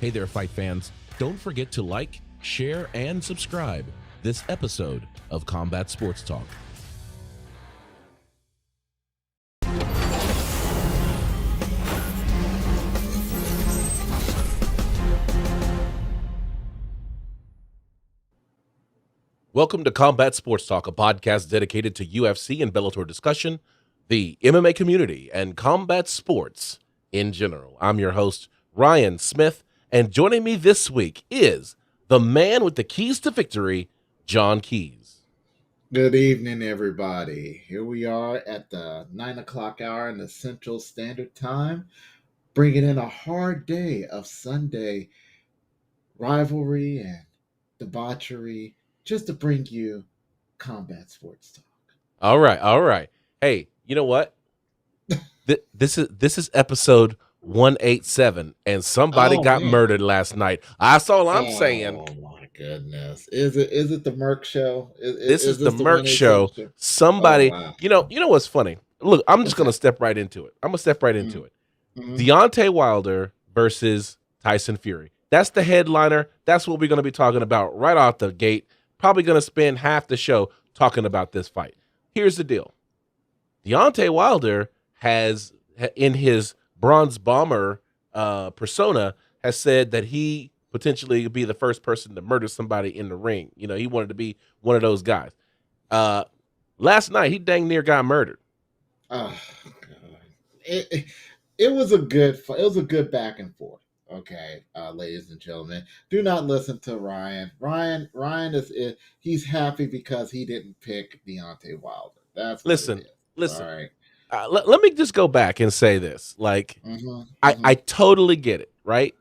Hey there, fight fans. Don't forget to like, share, and subscribe this episode of Combat Sports Talk. Welcome to Combat Sports Talk, a podcast dedicated to UFC and Bellator discussion, the MMA community, and combat sports in general. I'm your host, Ryan Smith, and joining me this week is the man with the keys to victory, John Keys. Good evening, everybody. Here we are at the 9 o'clock hour in the Central Standard Time, bringing in a hard day of Sunday rivalry and debauchery, just to bring you Combat Sports Talk. All right. Hey, you know what? This is episode 187, and somebody got murdered last night. That's all I'm saying. Oh my goodness! Is it the Merc show? This is the Merc show. Somebody, you know what's funny? Look, I'm just gonna step right into it. Mm-hmm. Deontay Wilder versus Tyson Fury. That's the headliner. That's what we're gonna be talking about right off the gate. Probably gonna spend half the show talking about this fight. Here's the deal. Deontay Wilder has, in his Bronze Bomber persona, has said that he potentially could be the first person to murder somebody in the ring. You know, he wanted to be one of those guys. Last night, he dang near got murdered. Oh God! It was a good fight. It was a good back and forth. Okay, ladies and gentlemen, do not listen to Ryan. Ryan is he's happy because he didn't pick Deontay Wilder. That's what listen. All right. Let me just go back and say this. Like, I totally get it, right?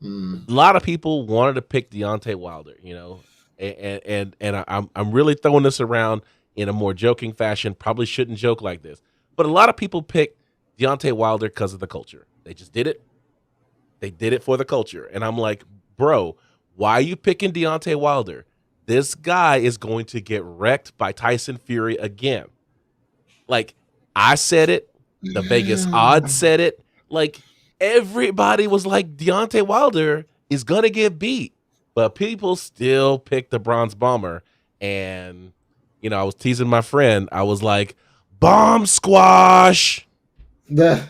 A lot of people wanted to pick Deontay Wilder, you know, and I'm really throwing this around in a more joking fashion. Probably shouldn't joke like this, but a lot of people picked Deontay Wilder because of the culture. They just did it. They did it for the culture, and I'm like, bro, why are you picking Deontay Wilder? This guy is going to get wrecked by Tyson Fury again. Like, I said it. The Vegas odds said it. Like, everybody was like, Deontay Wilder is going to get beat. But people still picked the Bronze Bomber. And, you know, I was teasing my friend. I was like, bomb squash. I'm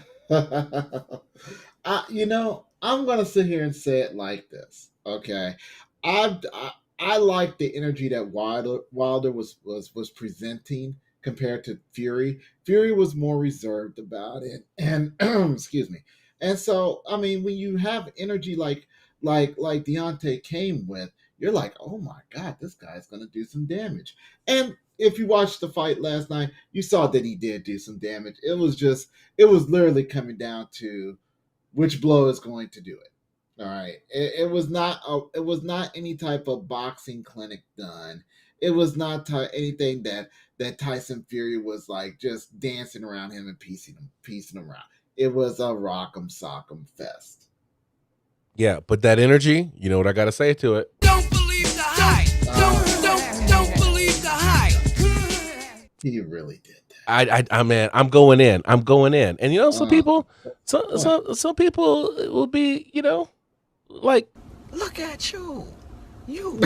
going to sit here and say it like this. Okay. I like the energy that Wilder was presenting compared to Fury. Fury was more reserved about it, and excuse me. And so, I mean, when you have energy like Deontay came with, you're like, oh my God, this guy's gonna do some damage. And if you watched the fight last night, you saw that he did do some damage. It was literally coming down to which blow is going to do it. All right, it was not any type of boxing clinic done. It was not anything that Tyson Fury was like just dancing around him and piecing him around. It was a rock'em sock'em fest. Yeah, but that energy, you know what I got to say to it? Don't believe the hype. Don't believe the hype. He really did that. I'm going in. And you know, some people will be, you know, like, Look at you. You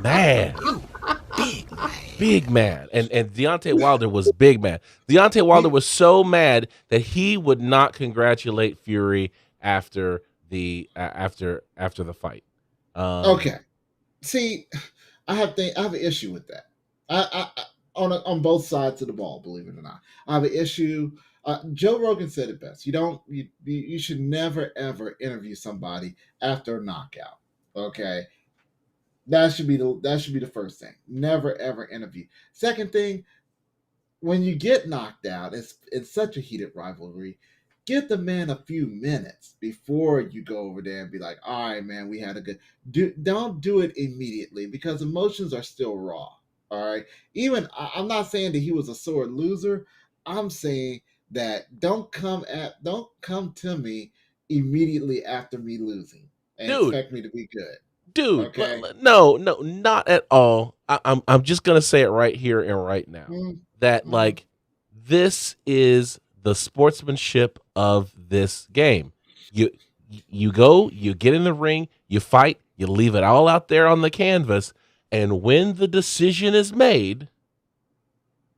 mad. You Big man. And Deontay Wilder was big man. Deontay Wilder was so mad that he would not congratulate Fury after the fight. Okay. See, I have an issue with that. I on both sides of the ball, believe it or not. I have an issue. Joe Rogan said it best. You should never ever interview somebody after a knockout. Okay, that should be the first thing. Never ever interview. Second thing, when you get knocked out, it's such a heated rivalry. Give the man a few minutes before you go over there and be like, all right, man, we had a good. Don't do it immediately because emotions are still raw. All right. Even I'm not saying that he was a sore loser. I'm saying that don't come to me immediately after me losing and expect me to be good. Dude, okay? No, not at all. I'm just gonna say it right here and right now that like this is the sportsmanship of this game. You go, you get in the ring, you fight, you leave it all out there on the canvas, and when the decision is made,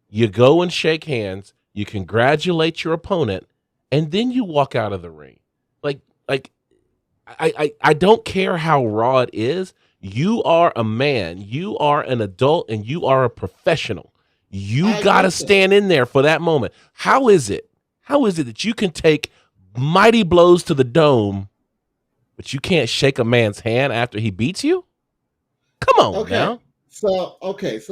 you go and shake hands, you congratulate your opponent, and then you walk out of the ring. Like I don't care how raw it is. You are a man, you are an adult, and you are a professional. You got to stand in there for that moment. How is it that you can take mighty blows to the dome, but you can't shake a man's hand after he beats you? Come on now. So let's,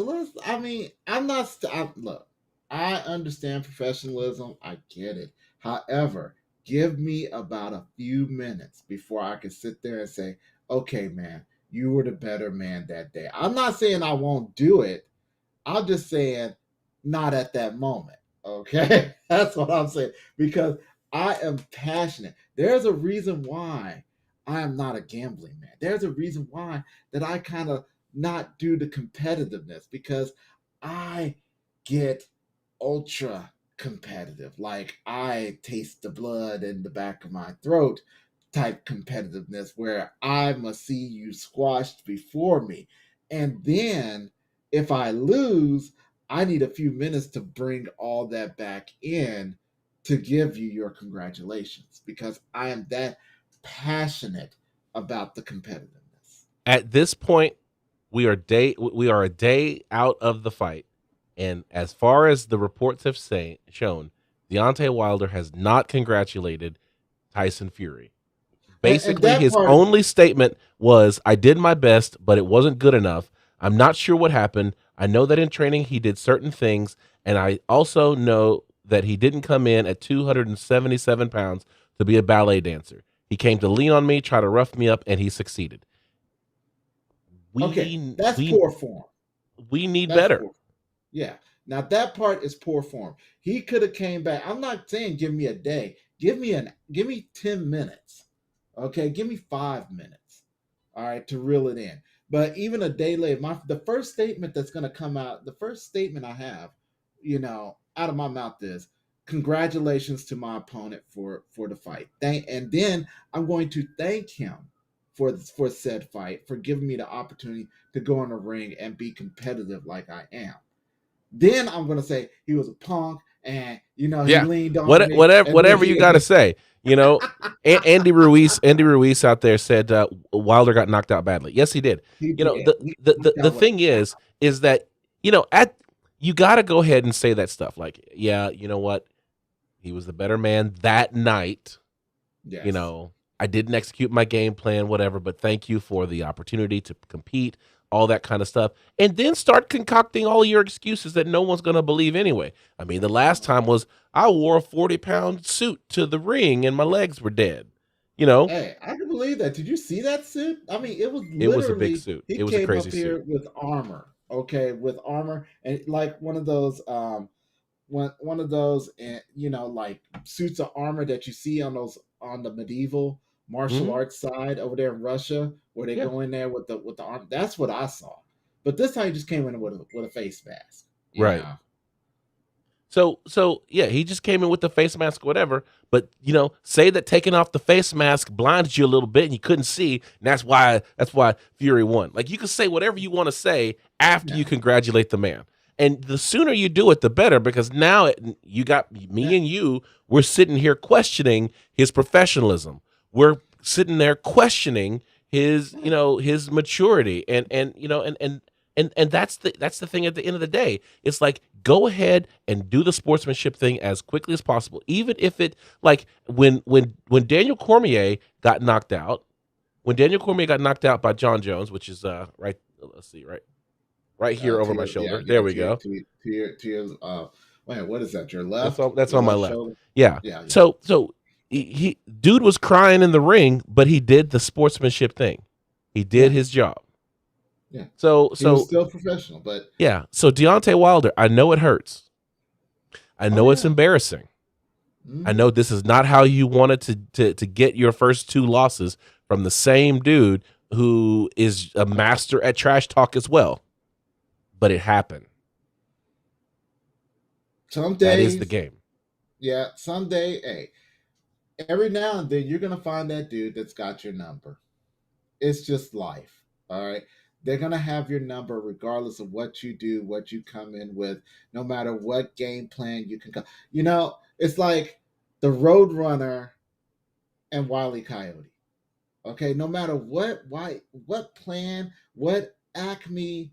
look, I understand professionalism. I get it. However, give me about a few minutes before I can sit there and say, okay, man, you were the better man that day. I'm not saying I won't do it. I'm just saying not at that moment. Okay. That's what I'm saying, because I am passionate. There's a reason why I am not a gambling man. There's a reason why that I kind of not do the competitiveness, because I get ultra competitive. Like, I taste the blood in the back of my throat type competitiveness, where I must see you squashed before me. And then if I lose, I need a few minutes to bring all that back in to give you your congratulations, because I am that passionate about the competitiveness. At this point, we are a day out of the fight, and as far as the reports have shown, Deontay Wilder has not congratulated Tyson Fury. Basically, his only statement was, "I did my best, but it wasn't good enough. I'm not sure what happened. I know that in training he did certain things, and I also know that he didn't come in at 277 pounds to be a ballet dancer. He came to lean on me, try to rough me up, and he succeeded." That's poor form. We need better. Yeah. Now that part is poor form. He could have came back. I'm not saying give me a day. Give me 10 minutes. Okay, give me 5 minutes. All right, to reel it in. But even a day later, the first statement that's going to come out, the first statement I have, out of my mouth is, congratulations to my opponent for the fight. And then I'm going to thank him for said fight, for giving me the opportunity to go in the ring and be competitive like I am. Then I'm going to say he was a punk, and he leaned on me. Whatever you got to say. Andy Ruiz out there said Wilder got knocked out badly. Yes, he did. The thing is that you got to go ahead and say that stuff. Like, yeah, you know what? He was the better man that night. Yes. I didn't execute my game plan, whatever, but thank you for the opportunity to compete, all that kind of stuff. And then start concocting all your excuses that no one's going to believe anyway. I mean, the last time was, I wore a 40-pound suit to the ring and my legs were dead. Hey, I can believe that. Did you see that suit? I mean, it was a big suit. It was a crazy suit. He came up here with armor. Okay, with armor, and like one of those like suits of armor that you see on the medieval martial arts side over there in Russia, where they go in there with the arm. That's what I saw. But this time he just came in with a face mask. Right. So yeah, he just came in with the face mask, whatever. But say that taking off the face mask blinded you a little bit and you couldn't see, and that's why Fury won. Like, you can say whatever you want to say after you congratulate the man. And the sooner you do it, the better, because now you got me and you, we're sitting here questioning his professionalism. We're sitting there questioning his maturity, and that's the thing at the end of the day. It's like, go ahead and do the sportsmanship thing as quickly as possible, even if it, like, when Daniel Cormier got knocked out, by John Jones, which is right. Let's see, right here over my shoulder. There we go. Wait, what is that? Your left? That's on my left. Yeah. So he dude was crying in the ring, but he did the sportsmanship thing. He did his job. Yeah. So he was still professional, but yeah. So Deontay Wilder, I know it hurts. I know it's embarrassing. I know this is not how you wanted to get your first 2 losses from the same dude who is a master at trash talk as well. But it happened. Some days, that is the game. Yeah, someday, hey, every now and then you're gonna find that dude that's got your number. It's just life. All right. They're gonna have your number regardless of what you do, what you come in with, no matter what game plan you can come. It's like the Roadrunner and Wile E. Coyote. Okay, no matter what plan, what Acme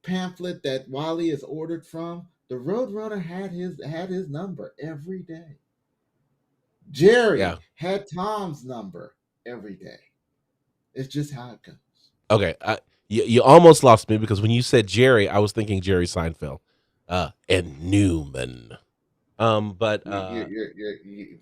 pamphlet that Wally is ordered from, the Roadrunner had his number every day. Jerry Yeah. had Tom's number every day. It's just how it goes. Okay. You almost lost me because when you said Jerry, I was thinking Jerry Seinfeld, and Newman. But You're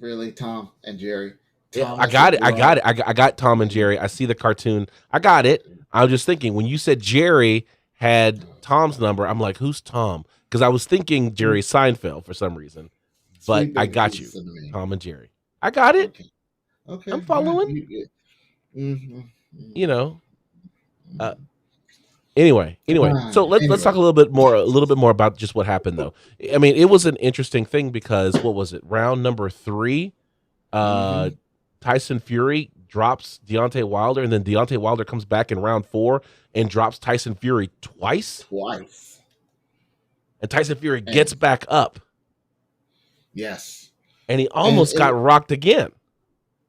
really Tom and Jerry. yeah, I got it. I got Tom and Jerry. I see the cartoon. I got it. I was just thinking when you said Jerry had Tom's number, I'm like, who's Tom? Because I was thinking Jerry Seinfeld for some reason. But I got you, Tom and Jerry. I got it. Okay. I'm following. Anyway. So let's talk a little bit more about just what happened though. I mean, it was an interesting thing because what was it? Round number 3, Tyson Fury drops Deontay Wilder, and then Deontay Wilder comes back in round 4 and drops Tyson Fury twice. And Tyson Fury gets back up. Yes. And he almost got rocked again.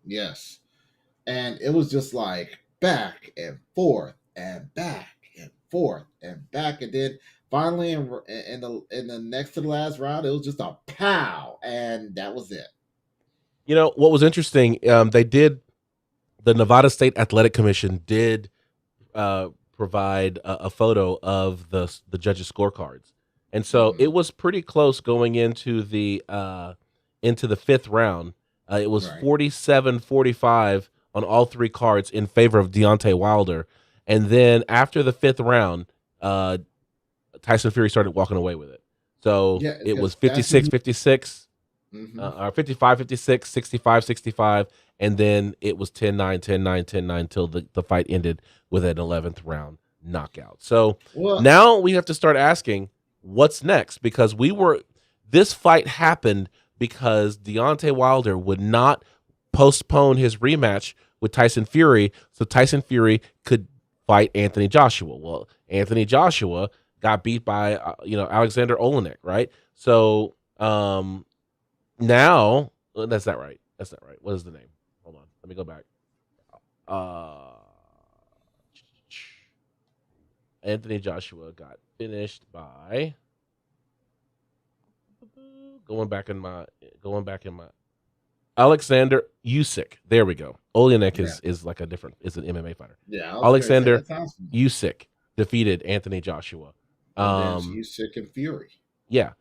Yes. And it was just like back and forth and back and forth and back. And then finally in the next to the last round, it was just a pow. And that was it. What was interesting, the Nevada State Athletic Commission did provide a photo of the judges' scorecards. And so it was pretty close going into the 5th round. It was 47-45 on all 3 cards in favor of Deontay Wilder. And then after the 5th round, Tyson Fury started walking away with it. So it was 56-56. Or 55-56, 65-65, and then it was 10-9, 10-9, 10-9 till the fight ended with an 11th round knockout. So now we have to start asking what's next, because this fight happened because Deontay Wilder would not postpone his rematch with Tyson Fury so Tyson Fury could fight Anthony Joshua. Well, Anthony Joshua got beat by Alexander Olenek, right? So now, that's not right. What is the name? Hold on. Let me go back. Anthony Joshua got finished by going back in my Alexander Usyk. There we go. Olenek is like is an MMA fighter. Yeah. Alexander Usyk defeated Anthony Joshua. Usyk and Fury. Yeah.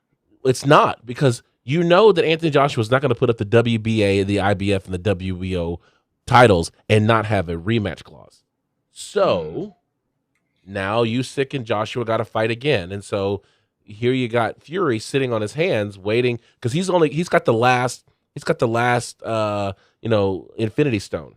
It's not, because that Anthony Joshua is not going to put up the WBA, the IBF, and the WBO titles and not have a rematch clause. So now Usyk and Joshua got to fight again, and so here you got Fury sitting on his hands waiting because he's got the last Infinity Stone.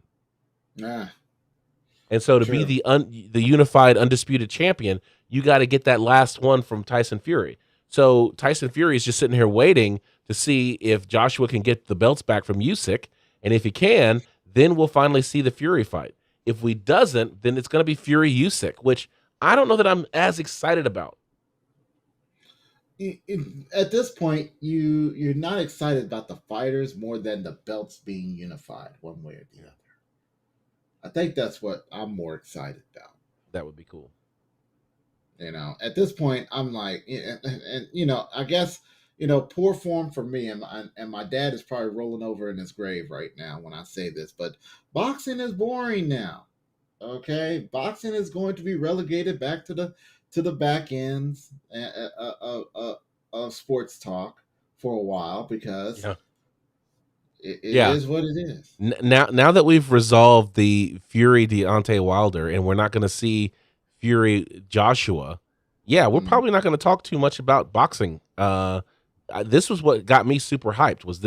And so to be the unified undisputed champion, you got to get that last one from Tyson Fury. So Tyson Fury is just sitting here waiting to see if Joshua can get the belts back from Usyk, and if he can, then we'll finally see the Fury fight. If we doesn't, then it's going to be Fury Usyk, which I don't know that I'm as excited about. At this point, you're not excited about the fighters more than the belts being unified one way or the other. I think that's what I'm more excited about. That would be cool. At this point, I'm like, and I guess, poor form for me, and my dad is probably rolling over in his grave right now when I say this, but boxing is boring now. Okay, boxing is going to be relegated back to the back ends of sports talk for a while because it is what it is. Now that we've resolved the Fury Deontay Wilder, and we're not going to see Fury Joshua, we're probably not going to talk too much about boxing. This was what got me super hyped. Was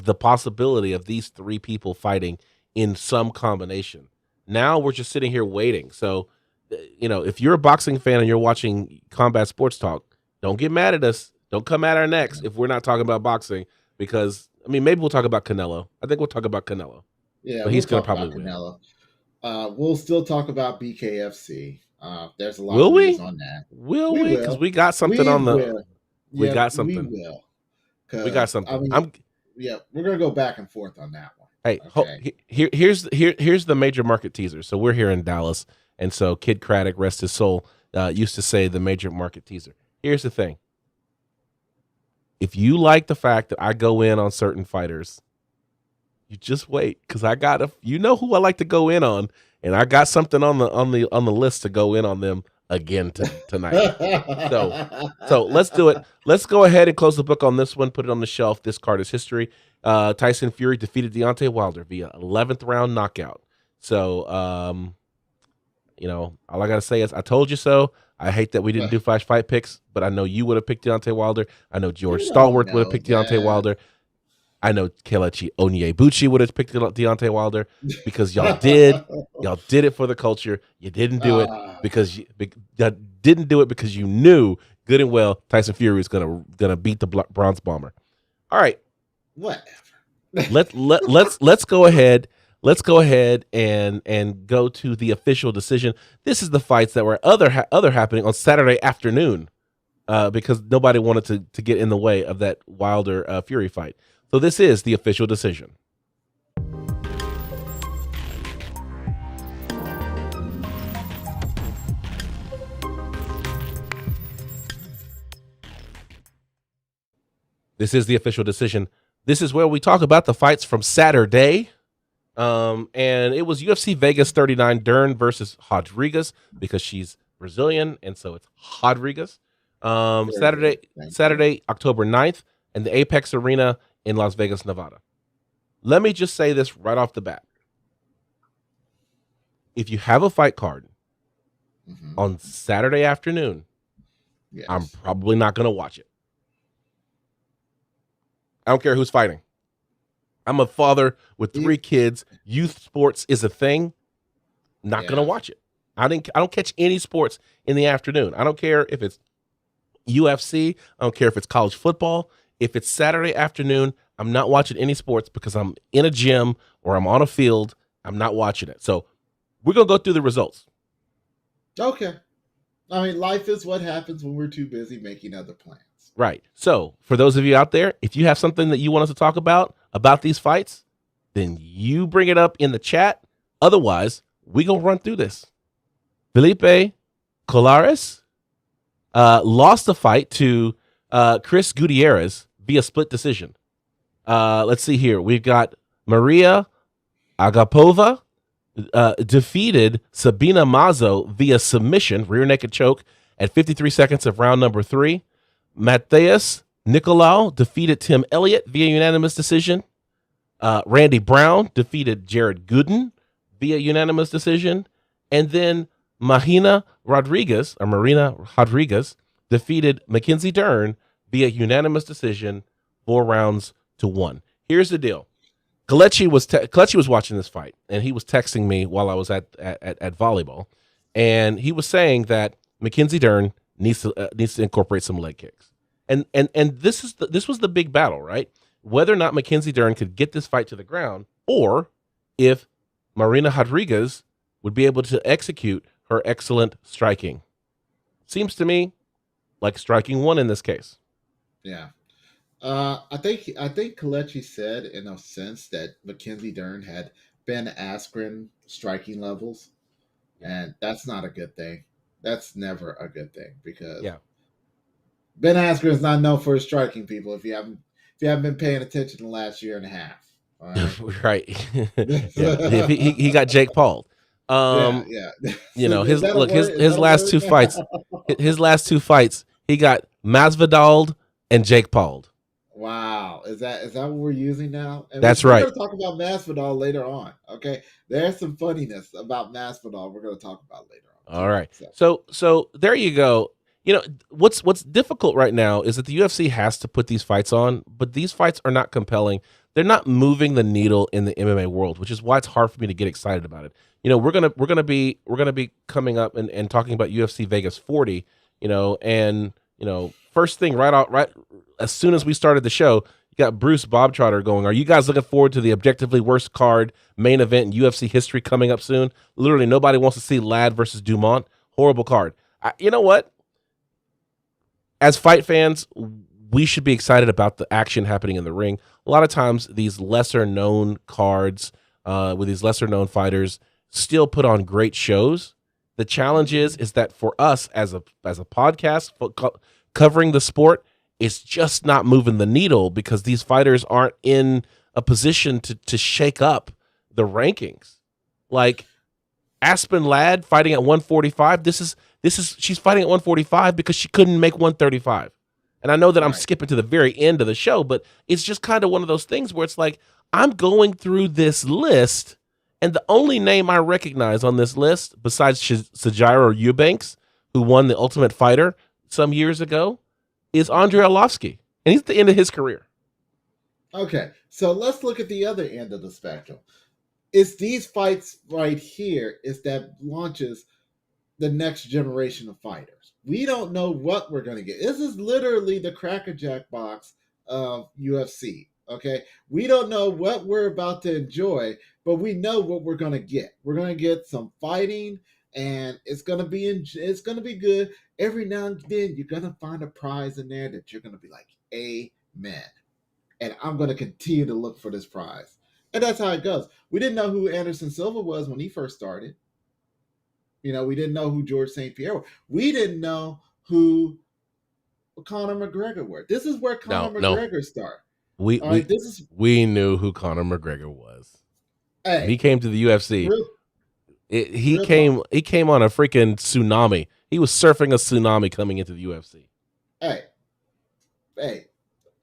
the possibility of these 3 people fighting in some combination. Now we're just sitting here waiting. So, if you're a boxing fan and you're watching Combat Sports Talk, don't get mad at us. Don't come at our necks if we're not talking about boxing, because I mean, maybe we'll talk about Canelo. I think we'll talk about Canelo. Yeah, but he's going to probably win. Canelo. We'll still talk about BKFC. There's a lot Will of news we? on that. Will we? Because we got something on the. Will. We Yeah, got something. We will. We got something. I mean, we're gonna go back and forth on that one. Hey, okay. Here's the major market teaser. So we're here in Dallas, and so Kid Craddock, rest his soul, used to say the major market teaser. Here's the thing. If you like the fact that I go in on certain fighters, you just wait, because I got who I like to go in on, and I got something on the list to go in on them again tonight. So let's do it. Let's go ahead and close the book on this one. Put it on the shelf. This card is history. Tyson Fury defeated Deontay Wilder via 11th round knockout. So, all I got to say is I told you so. I hate that we didn't do flash fight picks, but I know you would have picked Deontay Wilder. I know George Stallworth would have picked Deontay Wilder. I know Kelechi Onyebuchi would have picked Deontay Wilder, because y'all did it for the culture. You didn't do it because you didn't do it because you knew good and well Tyson Fury was gonna beat the Bronze Bomber. All right, whatever. let's go ahead. Let's go ahead and go to the official decision. This is the fights that were other happening on Saturday afternoon, because nobody wanted to get in the way of that Wilder Fury fight. So this is the official decision. This is the official decision. This is where we talk about the fights from Saturday. And it was UFC Vegas 39, Dern versus Rodriguez, because she's Brazilian, and so it's Rodriguez. Saturday, October 9th, and the Apex Arena in Las Vegas, Nevada. Let me just say this right off the bat. If you have a fight card on Saturday afternoon, I'm probably not going to watch it. I don't care who's fighting. I'm a father with 3 kids. Youth sports is a thing. Not going to watch it. I don't catch any sports in the afternoon. I don't care if it's UFC. I don't care if it's college football. If it's Saturday afternoon, I'm not watching any sports, because I'm in a gym or I'm on a field. I'm not watching it. So we're going to go through the results. Okay. I mean, life is what happens when we're too busy making other plans. Right. So for those of you out there, if you have something that you want us to talk about these fights, then you bring it up in the chat. Otherwise, we going to run through this. Felipe Colares lost the fight to Chris Gutierrez via split decision. Let's see here. We've got Maria Agapova defeated Sabina Mazo via submission, rear naked choke, at 53 seconds of round number 3. Matheus Nicolau defeated Tim Elliott via unanimous decision. Randy Brown defeated Jared Gooden via unanimous decision. And then Marina Rodriguez defeated Mackenzie Dern via unanimous decision, 4 rounds to 1. Here's the deal. Kelechi was watching this fight, and he was texting me while I was at volleyball, and he was saying that Mackenzie Dern needs to incorporate some leg kicks, and this was the big battle, right? Whether or not Mackenzie Dern could get this fight to the ground, or if Marina Rodriguez would be able to execute her excellent striking. Seems to me like striking won in this case. Yeah. I think Kelechi said in a sense that Mackenzie Dern had Ben Askren striking levels, and that's not a good thing. That's never a good thing, because Ben Askren is not known for his striking, people. If you haven't been paying attention the last year and a half, right? He got Jake Paul. His last 2 fights. His last 2 fights, he got Masvidal and Jake Paul. Wow, is that what we're using now? And that's right. We're going to talk about Masvidal later on. Okay, there's some funniness about Masvidal we're going to talk about later on. All right, so there you go. What's difficult right now is that the UFC has to put these fights on, but these fights are not compelling. They're not moving the needle in the MMA world, which is why it's hard for me to get excited about it. We're gonna be coming up and talking about UFC Vegas 40. First thing right as soon as we started the show, You got Bruce Bobtrotter going, are you guys looking forward to the objectively worst card main event in UFC history coming up soon? Literally nobody wants to see Ladd versus Dumont. Horrible card. You know what? As fight fans, we should be excited about the action happening in the ring. A lot of times these lesser known cards with these lesser known fighters still put on great shows. The challenge is that for us as a podcast covering the sport, it's just not moving the needle because these fighters aren't in a position to shake up the rankings. Like Aspen Ladd fighting at 145. She's fighting at 145 because she couldn't make 135. And I know that I'm skipping to the very end of the show, but it's just kind of one of those things where it's like I'm going through this list, and the only name I recognize on this list, besides Sajiro Eubanks, who won the Ultimate Fighter some years ago, is Andrei Arlovsky. And he's at the end of his career. Okay, so let's look at the other end of the spectrum. It's these fights right here is that launches the next generation of fighters. We don't know what we're going to get. This is literally the Cracker Jack box of UFC. Okay, we don't know what we're about to enjoy, but we know what we're going to get. We're going to get some fighting, and it's going to be good. Every now and then, you're going to find a prize in there that you're going to be like, amen. And I'm going to continue to look for this prize. And that's how it goes. We didn't know who Anderson Silva was when he first started. We didn't know who George St. Pierre was. We didn't know who Conor McGregor was. This is where Conor McGregor started. We knew who Conor McGregor was. Hey, when he came to the UFC. He came on a freaking tsunami. He was surfing a tsunami coming into the UFC. Hey,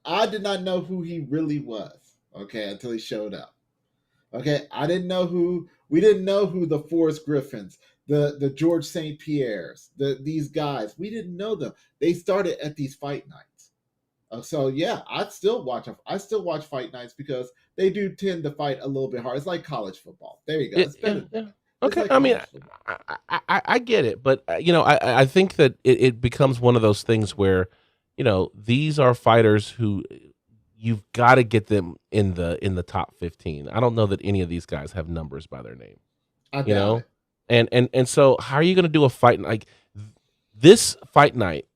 I did not know who he really was, okay, until he showed up. Okay, we didn't know who the Forrest Griffins, the George St. Pierres, these guys, we didn't know them. They started at these fight nights. So yeah, I still watch fight nights because they do tend to fight a little bit hard. It's like college football. There you go. Yeah. Okay, like I mean, I get it, but I think that it becomes one of those things where, these are fighters who you've got to get them in the top 15. I don't know that any of these guys have numbers by their name. And so how are you going to do a fight like this fight night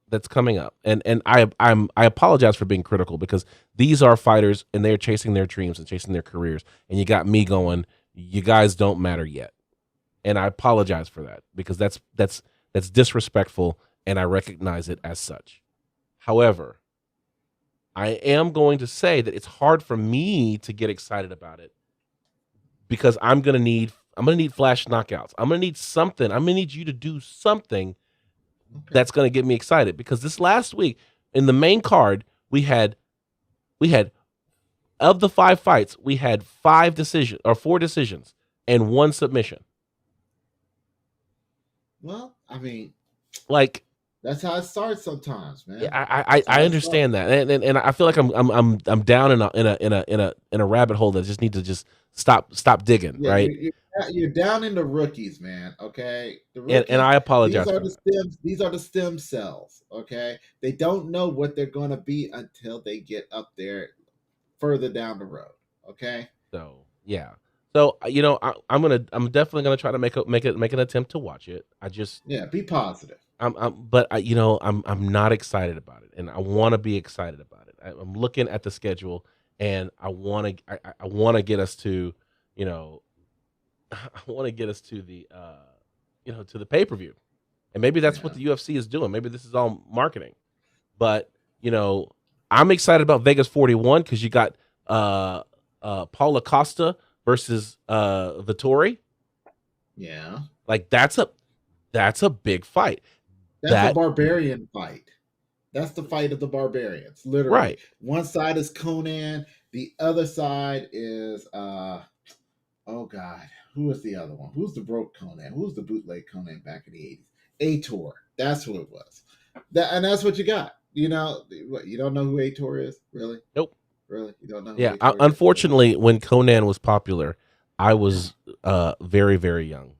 that's coming up? And I apologize for being critical because these are fighters and they're chasing their dreams and chasing their careers, and you got me going, you guys don't matter yet. And I apologize for that because that's disrespectful, and I recognize it as such. However, I am going to say that it's hard for me to get excited about it because I'm gonna need flash knockouts. I'm gonna need something. I'm gonna need you to do something that's gonna get me excited. Because this last week in the main card, we had of the 5 fights, we had 4 decisions and 1 submission. Well, I mean, like that's how it starts sometimes, man. Yeah, I understand that, and I feel like I'm down in a rabbit hole that I just need to just stop digging. Yeah, right, you're down in the rookies, man. Okay, the rookies, and I apologize. These are the stem cells. Okay, they don't know what they're going to be until they get up there, further down the road. Okay, so yeah. So I'm definitely gonna try to make an attempt to watch it. Be positive. But I'm not excited about it, and I want to be excited about it. I'm looking at the schedule, and I want to get us to, I want to get us to the, to the pay-per-view, and maybe that's what the UFC is doing. Maybe this is all marketing, but I'm excited about Vegas 41 because you got Paulo Costa versus Vettori. Yeah, like that's a big fight. That's a barbarian fight. That's the fight of the barbarians, literally. Right. One side is Conan. The other side is oh God, who is the other one? Who's the broke Conan? Who's the bootleg Conan back in the 80s? Ator. That's who it was. And that's what you got. You don't know who Ator is? Really? Nope. Really? You don't know who Ator is? Unfortunately, when Conan was popular, I was very, very young.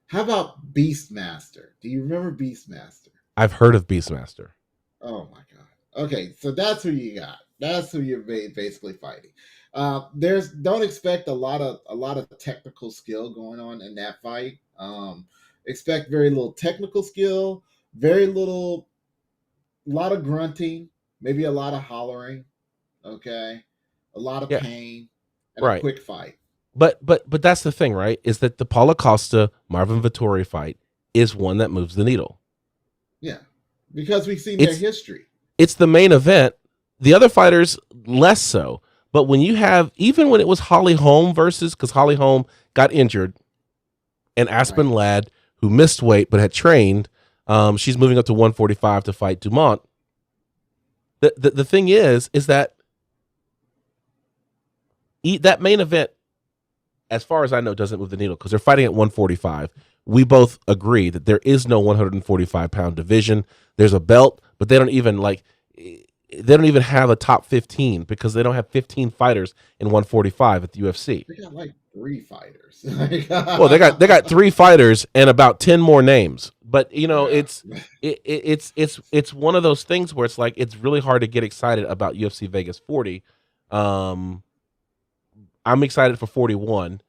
How about Beastmaster? Do you remember Beastmaster? I've heard of Beastmaster. Oh my God. Okay, so that's who you got. That's who you're basically fighting. There's don't expect a lot of technical skill going on in that fight. Expect very little technical skill, very little, a lot of grunting, maybe a lot of hollering. Okay, a lot of Yeah, pain, and a right. quick fight. But that's the thing, right? Is that the Paulo Costa Marvin Vettori fight is one that moves the needle. Yeah, because we've seen their history. It's the main event. The other fighters less so. But when you have, even when it was Holly Holm versus, because Holly Holm got injured, and Aspen Ladd, who missed weight but had trained, she's moving up to 145 to fight Dumont. The thing is that that main event, as far as I know, doesn't move the needle because they're fighting at 145. We both agree that there is no 145-pound division. There's a belt, but they don't even have a top 15 because they don't have 15 fighters in 145 at the UFC. They got like 3 fighters. Well, they got 3 fighters and about 10 more names. But it's one of those things where it's like it's really hard to get excited about UFC Vegas 40. I'm excited for 41.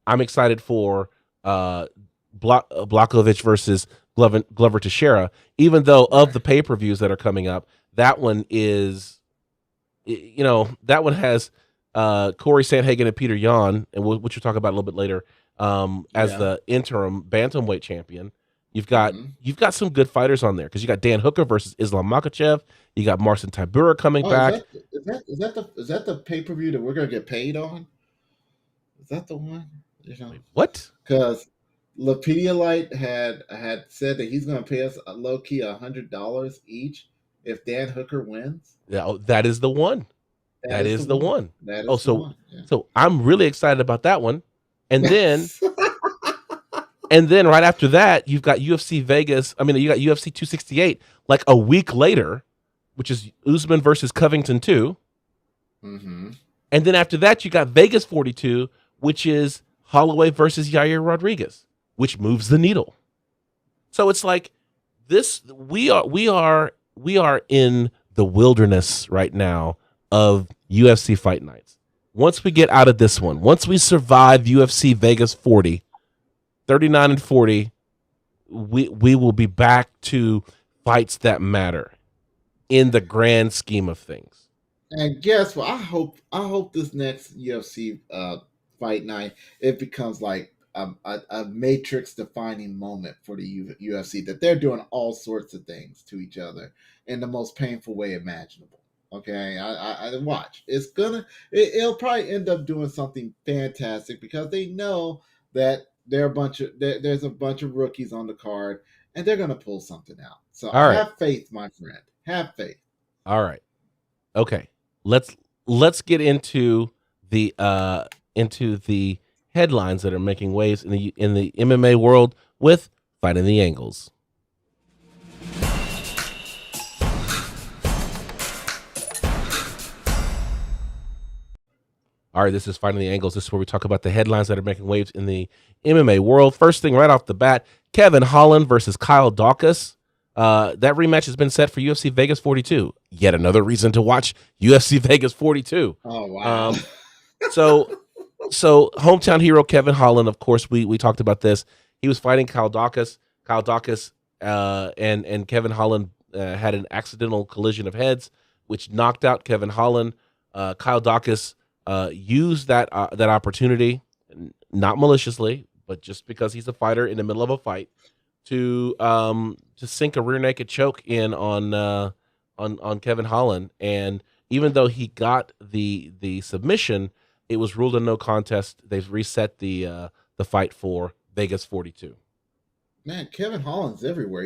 I'm excited for Blachowicz versus Glover Teixeira, even though of the pay-per-views that are coming up, that one is, that one has Corey Sandhagen and Peter Yan, and which we'll talk about a little bit later, as the interim bantamweight champion. You've got some good fighters on there because you got Dan Hooker versus Islam Makhachev. You got Marcin Tybura coming back. Is that the pay-per-view that we're gonna get paid on? Is that the one? Wait, what? Because Pedialyte had said that he's going to pay us low key $100 each if Dan Hooker wins. Yeah, that is the one. That is the one. That is the one. Yeah. So I'm really excited about that one. And then and then right after that, you've got UFC Vegas. I mean, you got UFC 268 like a week later, which is Usman versus Covington 2. Mm-hmm. And then after that, you got Vegas 42, which is Holloway versus Yair Rodriguez, which moves the needle. So it's like this. We are in the wilderness right now of UFC fight nights. Once we get out of this one, once we survive UFC Vegas 40, 39 and 40, we will be back to fights that matter in the grand scheme of things. And guess what? I hope this next UFC fight night, it becomes like a matrix defining moment for the UFC, that they're doing all sorts of things to each other in the most painful way imaginable. Okay, I watch. It'll probably end up doing something fantastic because they know that there's a bunch of rookies on the card and they're gonna pull something out. So have faith, my friend. Have faith. All right. Okay. Let's get into the headlines that are making waves in the MMA world with Fighting the Angles. All right, this is Fighting the Angles. This is where we talk about the headlines that are making waves in the MMA world. First thing right off the bat, Kevin Holland versus Kyle Daukaus. That rematch has been set for UFC Vegas 42. Yet another reason to watch UFC Vegas 42. Oh, wow. So hometown hero Kevin Holland, of course, we talked about this. He was fighting Kyle Daukaus. Kyle Daukaus and Kevin Holland had an accidental collision of heads, which knocked out Kevin Holland. Kyle Daukaus used that opportunity, not maliciously, but just because he's a fighter in the middle of a fight, to sink a rear naked choke in on Kevin Holland. And even though he got the submission, it was ruled a no contest. They've reset the fight for Vegas 42. Man, Kevin Holland's everywhere.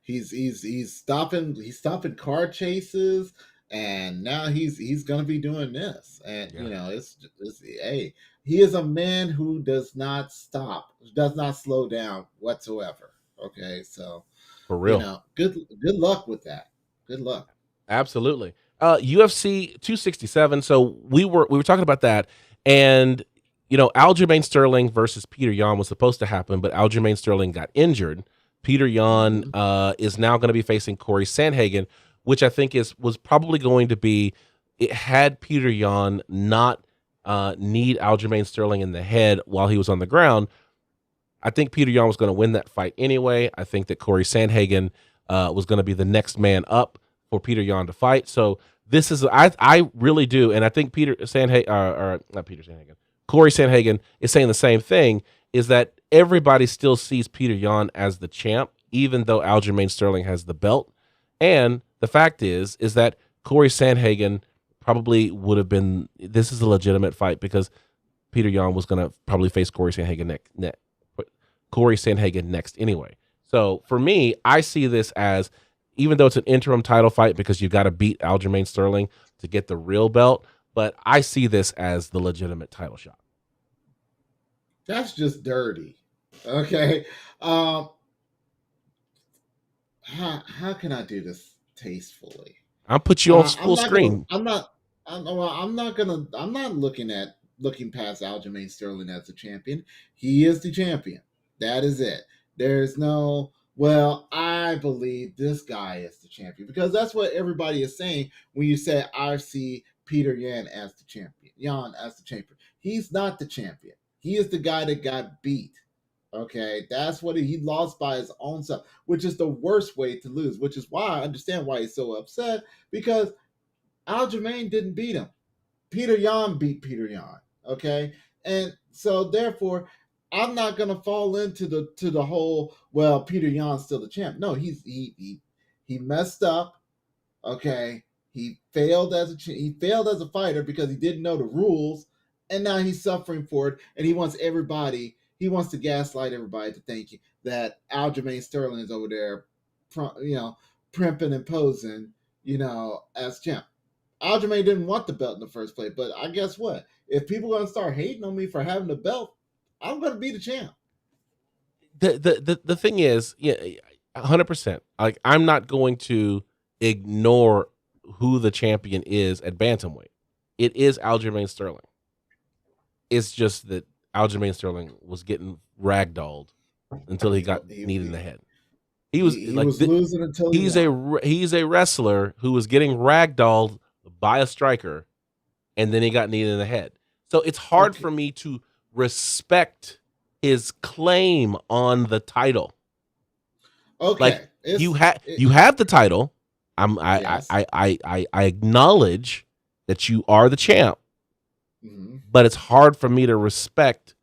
He's stopping car chases, and now he's gonna be doing this. And it's hey, he is a man who does not stop, does not slow down whatsoever. Okay, so for real, good luck with that. Good luck. Absolutely. UFC 267. So we were talking about that, and Aljamain Sterling versus Peter Yan was supposed to happen, but Aljamain Sterling got injured. Peter Yan is now going to be facing Corey Sandhagen, which I think was probably going to be it had Peter Yan not need Aljamain Sterling in the head while he was on the ground, I think Peter Yan was going to win that fight anyway. I think that Corey Sandhagen was going to be the next man up for Peter Yan to fight. So this is, I really do, and I think Corey Sandhagen is saying the same thing, is that everybody still sees Peter Yan as the champ, even though Aljamain Sterling has the belt. And the fact is that Corey Sandhagen probably would have been, this is a legitimate fight because Peter Yan was going to probably face Corey Sandhagen next anyway. So for me, I see this as, even though it's an interim title fight because you got to beat Aljamain Sterling to get the real belt, but I see this as the legitimate title shot. That's just dirty. Okay. How can I do this tastefully? I'll put you on full screen. I'm not looking past Aljamain Sterling as the champion. He is the champion. That is it. There's no, well, I believe this guy is the champion, because that's what everybody is saying when you say I see Peter Yan as the champion. He's not the champion. He is the guy that got beat. Okay, that's what he lost by his own self, which is the worst way to lose, which is why I understand why he's so upset, because Aljamain didn't beat him. Peter Yan beat Peter Yan. Okay, and so therefore, I'm not gonna fall into the whole, well, Peter Yan's still the champ. No, he messed up. Okay, he failed as a fighter because he didn't know the rules, and now he's suffering for it, and he wants to gaslight everybody to think that Aljamain Sterling is over there, primping and posing, as champ. Aljamain didn't want the belt in the first place, but I guess what? If people are going to start hating on me for having the belt, I'm going to be the champ. The thing is, 100%. Like, I'm not going to ignore who the champion is at bantamweight. It is Aljamain Sterling. It's just that Aljamain Sterling was getting ragdolled until he got kneed in the head. He was losing until he's a wrestler who was getting ragdolled by a striker, and then he got kneed in the head. So it's hard for me to respect his claim on the title. Okay, like you have the title. I acknowledge that you are the champ, but it's hard for me to respect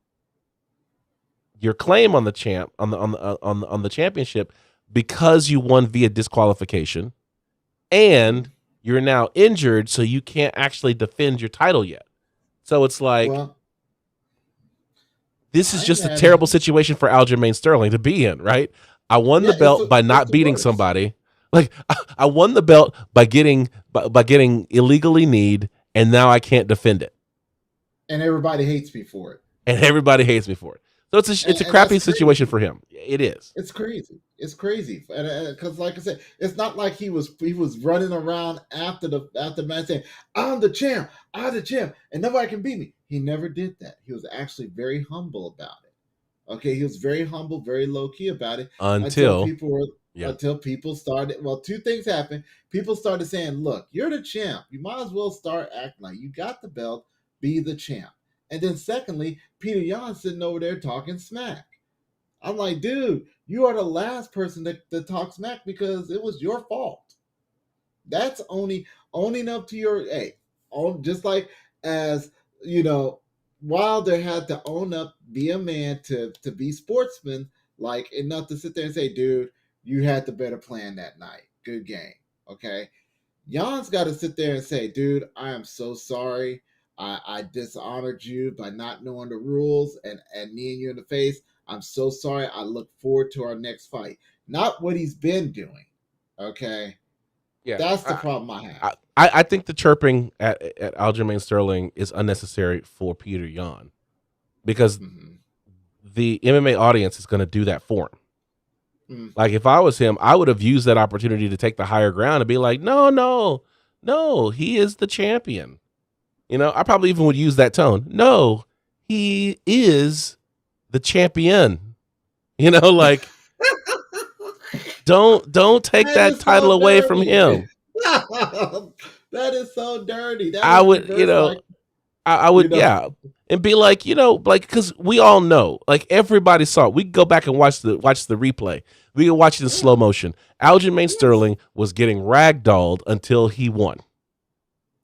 your claim on the champ on the championship, because you won via disqualification and you're now injured, so you can't actually defend your title yet. So it's like, this is just a terrible situation for Aljamain Sterling to be in, right? I won the belt by not beating somebody. Like, I won the belt by getting illegally kneed, and now I can't defend it. And everybody hates me for it. So it's a crappy situation for him. It is. It's crazy. Because, like I said, it's not like he was running around after the match saying, I'm the champ, and nobody can beat me. He never did that. He was actually very humble about it. Okay, he was very humble, very low key about it until people started. Well, two things happened. People started saying, "Look, you're the champ. You might as well start acting like you got the belt. Be the champ." And then secondly, Peter Yan sitting over there talking smack. I'm like, dude, you are the last person that talks smack because it was your fault. That's owning up to your, just like, as Wilder had to own up, be a man to be sportsman, like, enough to sit there and say, dude, you had the better plan that night. Good game. Okay. Jan's got to sit there and say, dude, I am so sorry. I dishonored you by not knowing the rules and kneeing you in the face. I'm so sorry. I look forward to our next fight. Not what he's been doing. Okay. Yeah. That's the problem I have. I think the chirping at Aljamain Sterling is unnecessary for Peter Yan, because the MMA audience is going to do that for him. Like, if I was him, I would have used that opportunity to take the higher ground and be like, no, he is the champion. I probably even would use that tone. No, he is the champion. Like, don't take that title away from him. That is so dirty. That I is would, reverse like I you would, know. yeah, and be like, because we all know, like everybody saw it. We can go back and watch the replay. We can watch it in Yeah. slow motion. Aljamain Yes. Sterling was getting ragdolled until he won.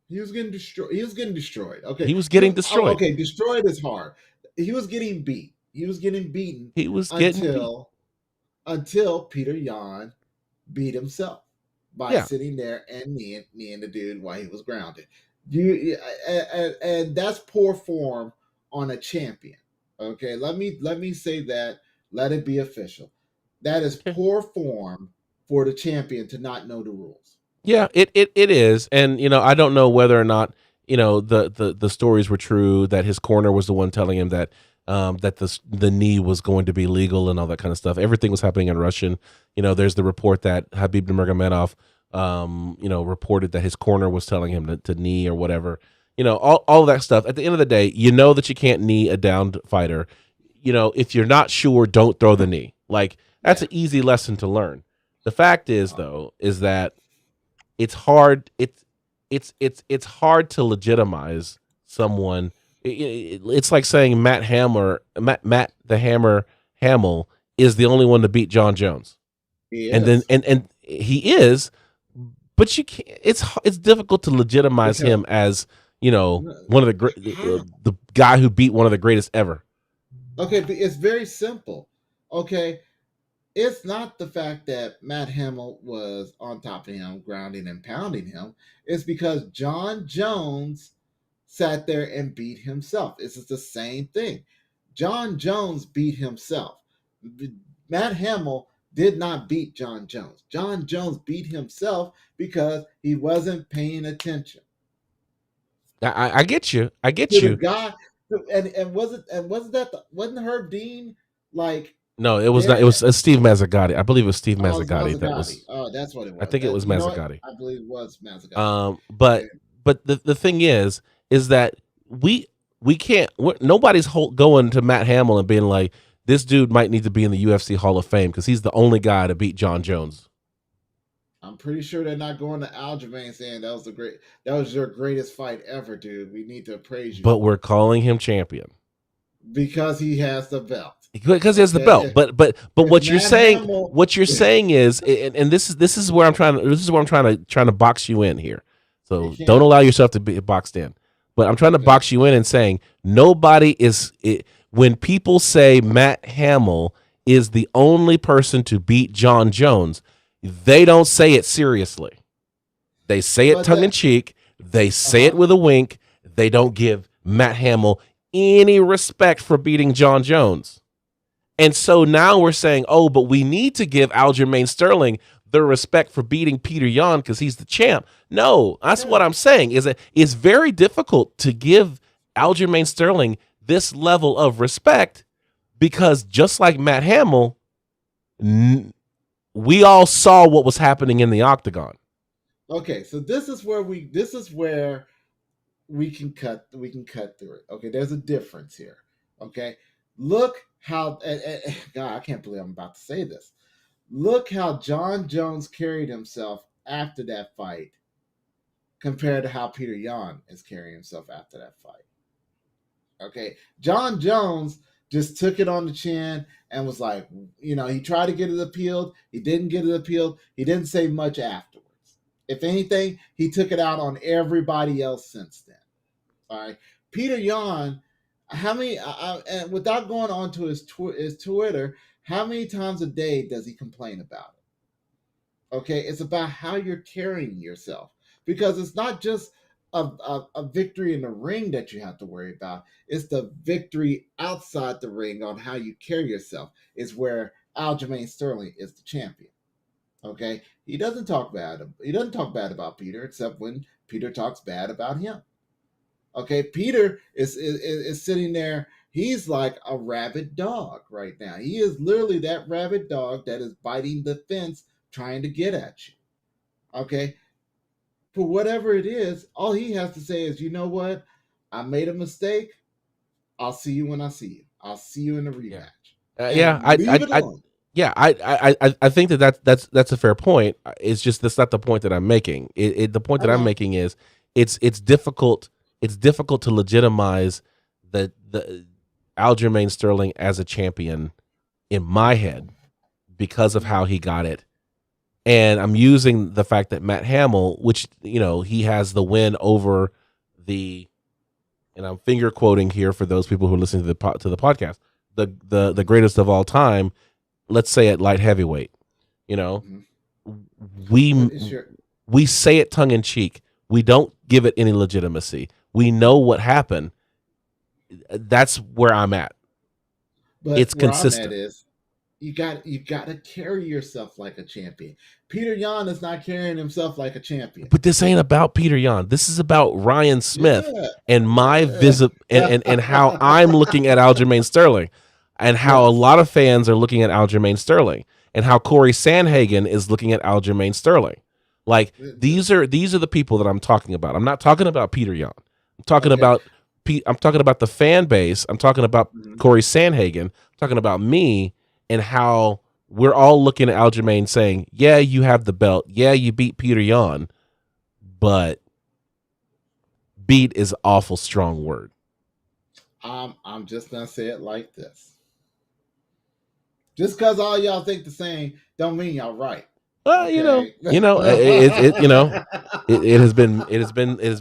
He was getting destroyed. He was getting destroyed. Okay. He was getting destroyed. Okay, destroyed is hard. He was getting beat. He was getting beaten He was getting beat. until Peter Yan beat himself by Yeah. sitting there and kneeing the dude while he was grounded. And that's poor form on a champion. Okay, let me say that. Let it be official. That is poor form for the champion to not know the rules. Yeah, it is, and I don't know whether or not the stories were true, that his corner was the one telling him that that the knee was going to be legal and all that kind of stuff. Everything was happening in Russian. There's the report that Habib Nurmagomedov reported that his corner was telling him to knee or whatever. All of that stuff. At the end of the day, that you can't knee a downed fighter. If you're not sure, don't throw the knee. Like, that's an easy lesson to learn. The fact is, though, is that it's hard. It's hard to legitimize someone. It's like saying Matt the Hammer Hamill is the only one to beat John Jones, and then and he is, but you can't. It's difficult to legitimize him as one of the great, the guy who beat one of the greatest ever. Okay, but it's very simple. Okay. It's not the fact that Matt Hamill was on top of him, grounding and pounding him. It's because John Jones sat there and beat himself. It's the same thing. John Jones beat himself. Matt Hamill did not beat John Jones. John Jones beat himself because he wasn't paying attention. I get you. I get you. The guy, and wasn't Herb Dean like? No, it was not. It was Steve Mazzagatti. I believe it was Steve Mazzagatti. That was. Oh, that's what it was. I think it was Mazzagatti. I believe it was Mazzagatti. But the thing is that we can't. Nobody's going to Matt Hamill and being like, this dude might need to be in the UFC Hall of Fame because he's the only guy to beat John Jones. I'm pretty sure they're not going to Aljamain saying that was your greatest fight ever, dude. We need to praise you. But we're calling him champion because he has the belt. Because he has the belt, but what you're saying is, and this is where I'm trying to box you in here. So don't allow yourself to be boxed in. But I'm trying to box you in and saying nobody is. When people say Matt Hamill is the only person to beat John Jones, they don't say it seriously. They say it tongue in cheek. They say it with a wink. They don't give Matt Hamill any respect for beating John Jones. And so now we're saying, but we need to give Aljamain Sterling the respect for beating Peter Yan because he's the champ. No, that's what I'm saying. Is that it's very difficult to give Aljamain Sterling this level of respect because just like Matt Hamill, we all saw what was happening in the octagon. Okay, so this is where we can cut through it. Okay, there's a difference here. Okay, look how God, I can't believe I'm about to say this. Look how John Jones carried himself after that fight compared to how Peter Yan is carrying himself after that fight. Okay, John Jones just took it on the chin and was like, he tried to get it appealed. He didn't get it appealed. He didn't say much afterwards. If anything, he took it out on everybody else since then. All right, Peter Yan. How many? And without going on to his Twitter, how many times a day does he complain about it? Okay, it's about how you're carrying yourself because it's not just a victory in the ring that you have to worry about. It's the victory outside the ring on how you carry yourself is where Aljamain Sterling is the champion. Okay, he doesn't talk bad. He doesn't talk bad about Peter except when Peter talks bad about him. Okay, Peter is sitting there. He's like a rabid dog right now. He is literally that rabid dog that is biting the fence trying to get at you. Okay, for whatever it is, all he has to say is, you know what? I made a mistake. I'll see you when I see you. I'll see you in the rematch. I Yeah, I think that's a fair point. It's just that's not the point that I'm making. The point I that I'm know. making is it's difficult to legitimize the Aljamain Sterling as a champion in my head because of how he got it. And I'm using the fact that Matt Hamill, which he has the win over the, and I'm finger quoting here for those people who are listening to the podcast, the greatest of all time. Let's say at light heavyweight, Mhm. we What is your we say it tongue in cheek. We don't give it any legitimacy. We know what happened. That's where I'm at. but It's where I'm at consistent. is you got to carry yourself like a champion. Peter Yan is not carrying himself like a champion. But this ain't about Peter Yan. This is about Ryan Smith Yeah. and my Yeah. visit and how I'm looking at Aljamain Sterling, and how a Yes. lot of fans are looking at Aljamain Sterling, and how Corey Sandhagen is looking at Aljamain Sterling. Like these are the people that I'm talking about. I'm not talking about Peter Yan. I'm talking Okay. about I'm talking about the fan base. I'm talking about Mhm. Corey Sandhagen. I'm talking about me and how we're all looking at Aljamain saying, "Yeah, you have the belt. Yeah, you beat Peter Yan." But beat is awful strong word. I'm just gonna say it like this. Just because all y'all think the same, don't mean y'all right. Well, Okay. it has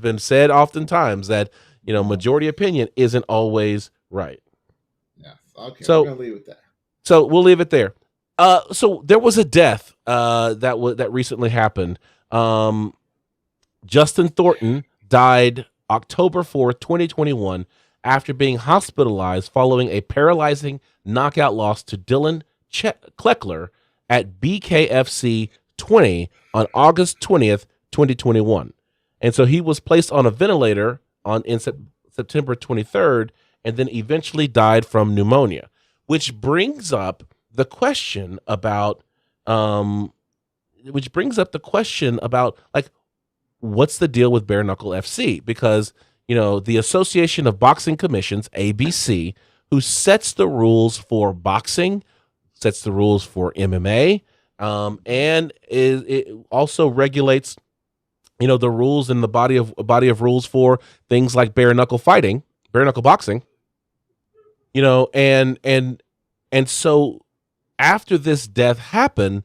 been said oftentimes that majority opinion isn't always right. Yes. Okay, we're So gonna leave it there. so we'll leave it there. So there was a death that recently happened. Justin Thornton died October 4th, 2021, after being hospitalized following a paralyzing knockout loss to Dylan Kleckler at BKFC 20 on August 20th, 2021. And so he was placed on a ventilator in September 23rd and then eventually died from pneumonia, which brings up the question about like what's the deal with Bare Knuckle FC? Because, the Association of Boxing Commissions, ABC, who sets the rules for boxing, sets the rules for MMA, and it also regulates, the rules and the body of rules for things like bare knuckle fighting, bare knuckle boxing, and so after this death happened,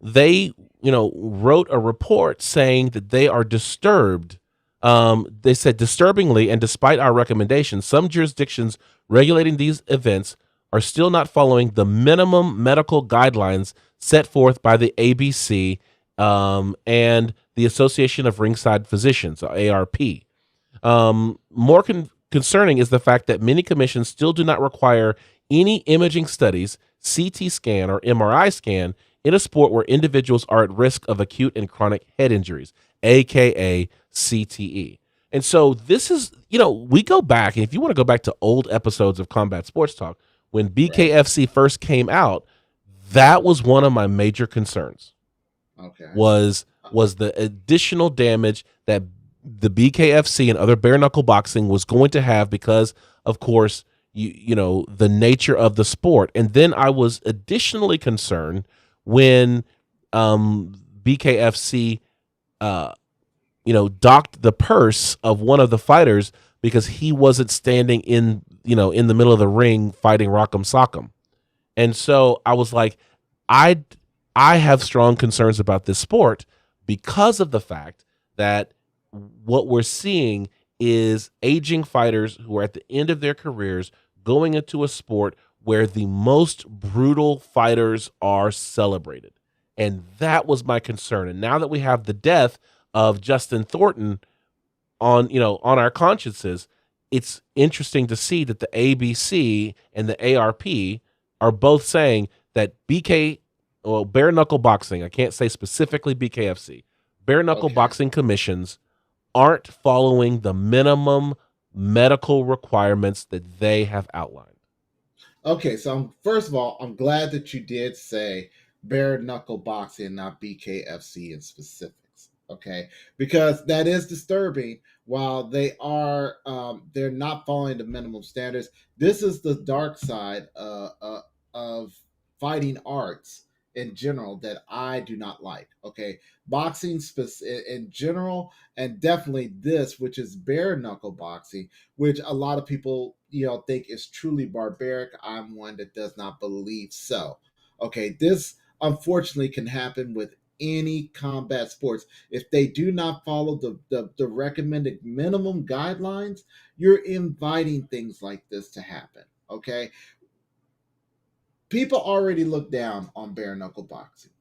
they wrote a report saying that they are disturbed. They said, disturbingly, and despite our recommendations, some jurisdictions regulating these events are still not following the minimum medical guidelines set forth by the ABC and the Association of Ringside Physicians, ARP. More concerning is the fact that many commissions still do not require any imaging studies, CT scan, or MRI scan in a sport where individuals are at risk of acute and chronic head injuries, aka CTE. And so this is, we go back, and if you want to go back to old episodes of Combat Sports Talk, when BKFC first came out, that was one of my major concerns. Okay. Was the additional damage that the BKFC and other bare knuckle boxing was going to have because, of course, the nature of the sport. And then I was additionally concerned when BKFC docked the purse of one of the fighters because he wasn't standing in the middle of the ring fighting Rock'em Sock'em. And so I was like, I have strong concerns about this sport because of the fact that what we're seeing is aging fighters who are at the end of their careers going into a sport where the most brutal fighters are celebrated. And that was my concern. And now that we have the death of Justin Thornton on our consciences, it's interesting to see that the ABC and the ARP are both saying that bare knuckle boxing, I can't say specifically BKFC, bare knuckle boxing commissions aren't following the minimum medical requirements that they have outlined. Okay, so first of all, I'm glad that you did say bare knuckle boxing, not BKFC in specifics. Okay, because that is disturbing. While they are, they're not following the minimum standards. This is the dark side of fighting arts in general that I do not like. Okay, boxing in general, and definitely this, which is bare knuckle boxing, which a lot of people think is truly barbaric. I'm one that does not believe so. Okay, this unfortunately can happen with any combat sports. If they do not follow the recommended minimum guidelines, you're inviting things like this to happen. Okay, people already look down on bare knuckle boxing.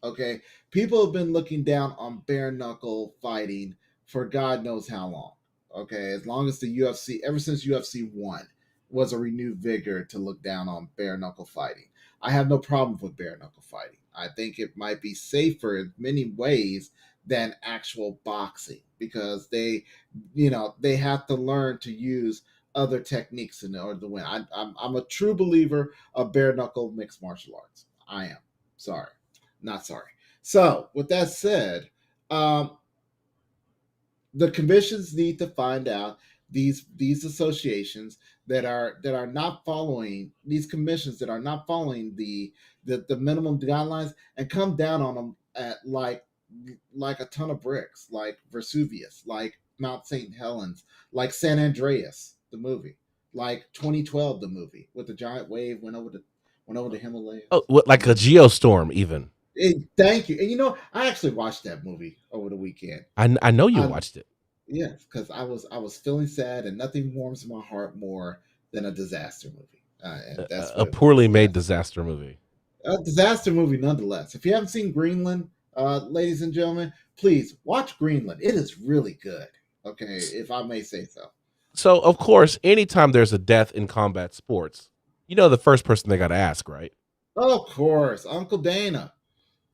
Okay, people have been looking down on bare knuckle fighting for God knows how long. Okay, as long as the UFC, ever since UFC 1, was a renewed vigor to look down on bare knuckle fighting. I have no problem with bare knuckle fighting. I think it might be safer in many ways than actual boxing because they have to learn to use other techniques in order to win. I'm a true believer of bare knuckle mixed martial arts. I am. Sorry. Not sorry. So, with that said, the commissions need to find out these associations that are not following these commissions that are not following the minimum guidelines and come down on them at like a ton of bricks, like Vesuvius, like Mount St. Helens, like San Andreas, the movie, like 2012, the movie with the giant wave went over the Himalayas. Oh, like a geostorm, even. Thank you. And I actually watched that movie over the weekend. I know you watched it. Yes, because I was feeling sad, and nothing warms my heart more than a disaster movie. And that's a poorly made disaster movie. A disaster movie, nonetheless. If you haven't seen Greenland, ladies and gentlemen, please watch Greenland. It is really good. Okay, if I may say so. So, of course, anytime there's a death in combat sports, the first person they got to ask, right? Of course, Uncle Dana.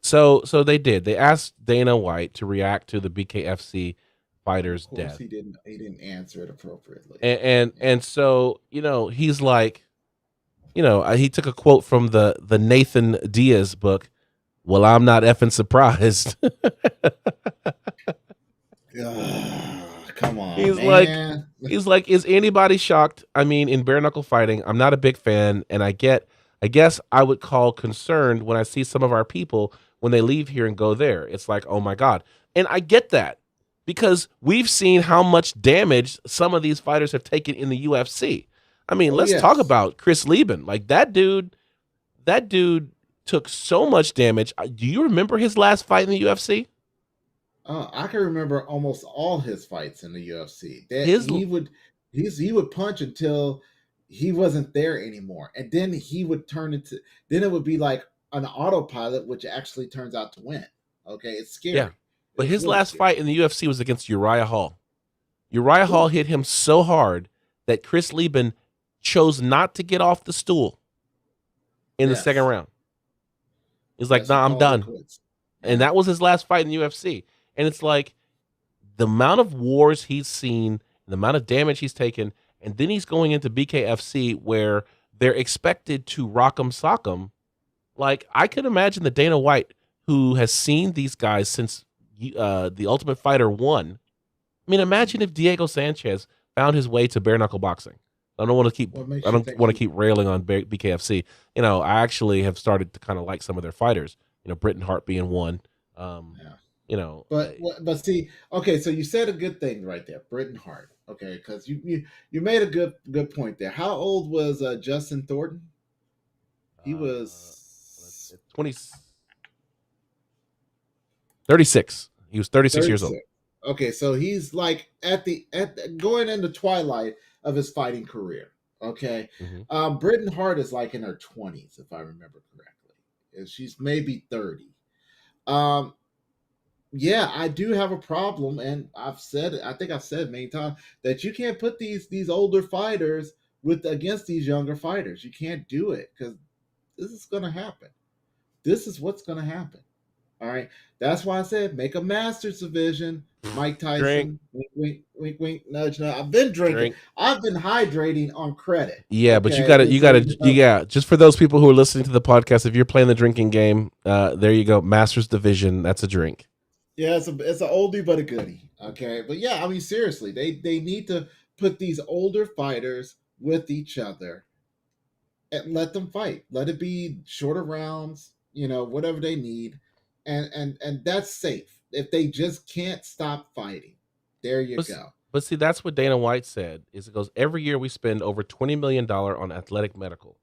So they did. They asked Dana White to react to the BKFC fighter's death. He didn't answer it appropriately. And so, he's like, he took a quote from the Nathan Diaz book. Well, I'm not effing surprised. Come on. He's like, is anybody shocked? I mean, in bare knuckle fighting, I'm not a big fan, and I guess I would call concerned when I see some of our people when they leave here and go there. It's like, oh my God. And I get that because we've seen how much damage some of these fighters have taken in the UFC. I mean, let's talk about Chris Lieben. Like that dude took so much damage. Do you remember his last fight in the UFC? I can remember almost all his fights in the UFC. He would punch until he wasn't there anymore, and then he would then it would be like an autopilot, which actually turns out to win. Okay, it's scary. Yeah, but his last fight in the UFC was against Uriah Hall. Uriah Hall hit him so hard that Chris Lieben chose not to get off the stool in the second round. He's like, nah, I'm done. And that was his last fight in the UFC. And it's like the amount of wars he's seen, the amount of damage he's taken, and then he's going into BKFC where they're expected to rock 'em, sock 'em. Like, I could imagine the Dana White, who has seen these guys since the Ultimate Fighter 1. I mean, imagine if Diego Sanchez found his way to bare knuckle boxing. I don't want to keep railing on BKFC. I actually have started to kind of like some of their fighters. Britain Hart being one. But see, okay, so you said a good thing right there, Britain Hart. Okay, because you made a good point there. How old was Justin Thornton? He was 36. He was 36 years old. Okay, so he's like at going into twilight of his fighting career. Okay, Britain Hart is like in her 20s, if I remember correctly. And she's maybe 30. Yeah, I do have a problem, and I've said it. I think I've said it many times that you can't put these older fighters against these younger fighters. You can't do it because this is going to happen. This is what's going to happen. All right. That's why I said make a Masters division. Mike Tyson. Drink. Wink, wink, wink, wink, nudge, nudge. I've been drinking. Drink. I've been hydrating on credit. Yeah, but you gotta. Just for those people who are listening to the podcast, if you're playing the drinking game, there you go. Masters division. That's a drink. Yeah, it's an oldie but a goodie. Okay, but yeah, I mean seriously, they need to put these older fighters with each other and let them fight. Let it be shorter rounds, whatever they need, and that's safe. If they just can't stop fighting, there you go. But see, that's what Dana White said. Is it goes every year we spend over $20 million on athletic medical,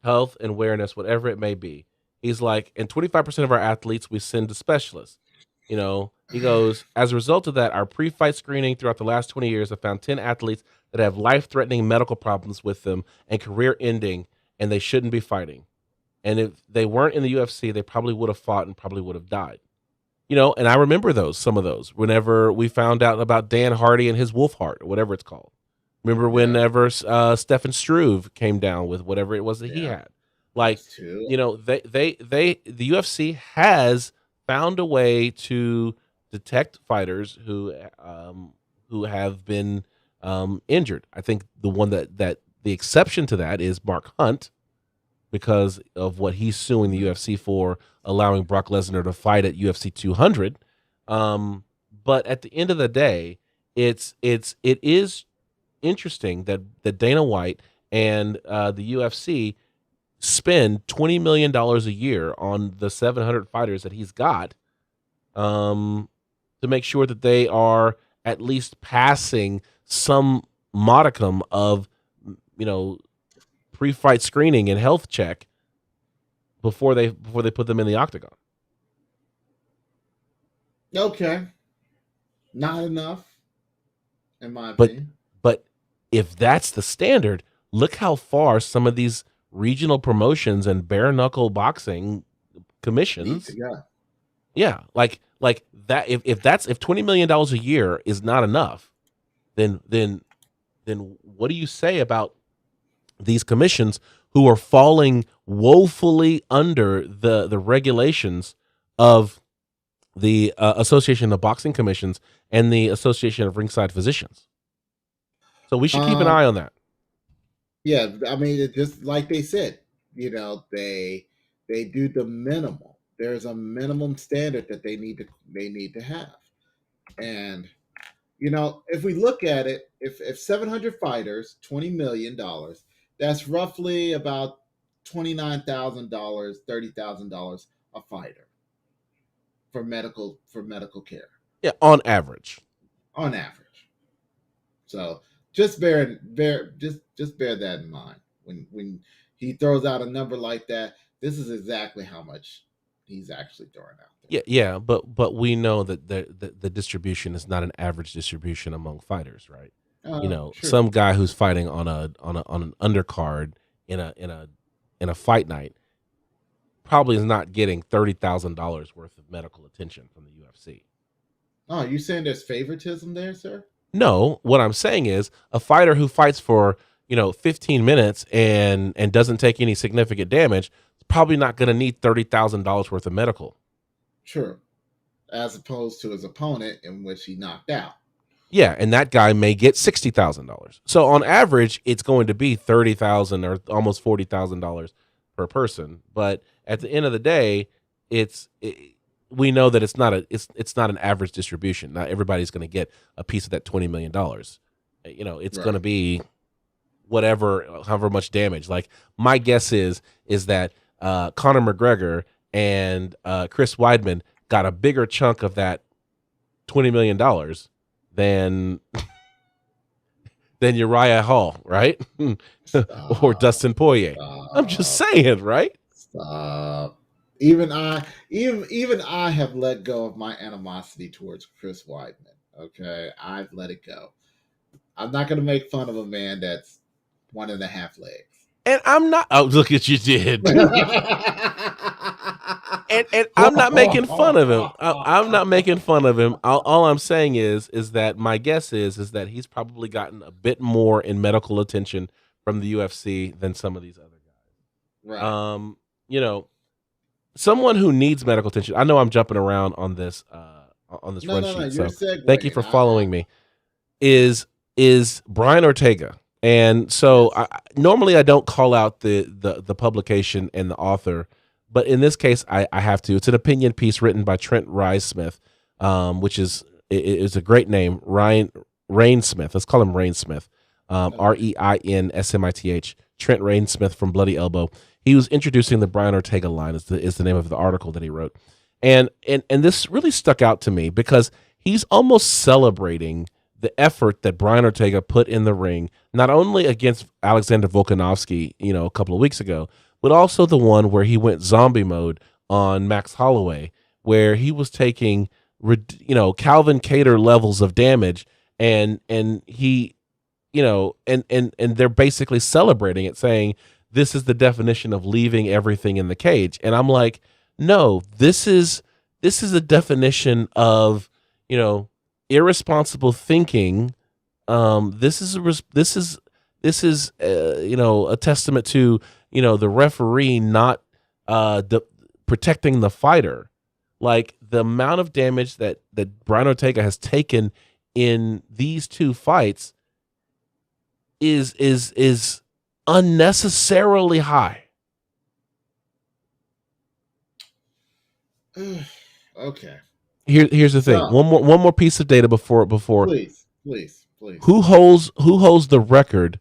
health and awareness, whatever it may be. He's like, and 25% of our athletes we send to specialists. He goes, as a result of that, our pre-fight screening throughout the last 20 years have found 10 athletes that have life-threatening medical problems with them and career-ending, and they shouldn't be fighting. And if they weren't in the UFC, they probably would have fought and probably would have died. And I remember some of those, whenever we found out about Dan Hardy and his wolf heart, or whatever it's called. Remember whenever Stefan Struve came down with whatever it was that he had. Like, the UFC has found a way to detect fighters who have been injured. I think the one that the exception to that is Mark Hunt, because of what he's suing the UFC for, allowing Brock Lesnar to fight at UFC 200. But at the end of the day, it is interesting that Dana White and the UFC spend $20 million a year on the 700 fighters that he's got, to make sure that they are at least passing some modicum of, pre-fight screening and health check before they put them in the octagon. Okay. Not enough, in my opinion. But if that's the standard, look how far some of these regional promotions and bare knuckle boxing commissions. Yeah. Like that. If $20 million a year is not enough, then what do you say about these commissions who are falling woefully under the regulations of the Association of Boxing Commissions and the Association of Ringside Physicians? So we should keep an eye on that. Yeah, I mean, it's just like they said, they do the minimal. There's a minimum standard that they need to have. And if we look at it, if 700 fighters, $20 million, that's roughly about $29,000, $30,000 a fighter for medical care. Yeah, on average. On average. So just bear that in mind when he throws out a number like that. This is exactly how much he's actually throwing out there. Yeah, but we know that the distribution is not an average distribution among fighters, right? True. Some guy who's fighting on an undercard in a fight night probably is not getting $30,000 worth of medical attention from the UFC. Oh, you saying there's favoritism there, sir? No, what I'm saying is a fighter who fights for 15 minutes and doesn't take any significant damage is probably not going to need $30,000 worth of medical. True, as opposed to his opponent in which he knocked out. Yeah, and that guy may get $60,000. So on average, it's going to be $30,000 or almost $40,000 per person. But at the end of the day, we know that it's not an average distribution. Not everybody's going to get a piece of that $20 million. It's going to be however much damage. Like my guess is that Conor McGregor and Chris Weidman got a bigger chunk of that $20 million than Uriah Hall, right? Or Dustin Poirier. I'm just saying, right? Stop. Even I have let go of my animosity towards Chris Weidman. Okay, I've let it go. I'm not going to make fun of a man that's 1.5 legs. And I'm not. Oh, look at you did. and I'm not making fun of him. I'm not making fun of him. All I'm saying is that my guess is that he's probably gotten a bit more in medical attention from the UFC than some of these other guys. Right. Someone who needs medical attention. I know I'm jumping around on this run sheet. So thank you for following me. Is Brian Ortega. And so normally I don't call out the publication and the author, but in this case I have to. It's an opinion piece written by Trent Rye-Smith, which is a great name, Rain Smith. Let's call him Rain Smith. Reinsmith, Trent Rainsmith from Bloody Elbow. He was introducing the Brian Ortega line is the name of the article that he wrote. And this really stuck out to me because he's almost celebrating the effort that Brian Ortega put in the ring, not only against Alexander Volkanovski, a couple of weeks ago, but also the one where he went zombie mode on Max Holloway, where he was taking, Calvin Kattar levels of damage, and he, and they're basically celebrating it, saying this is the definition of leaving everything in the cage. And I'm like, no, this is a definition of, irresponsible thinking. This is a testament to, the referee not protecting the fighter. Like the amount of damage that Brian Ortega has taken in these two fights is unnecessarily high. Okay. Here's the thing. One more piece of data before. Please. Who holds the record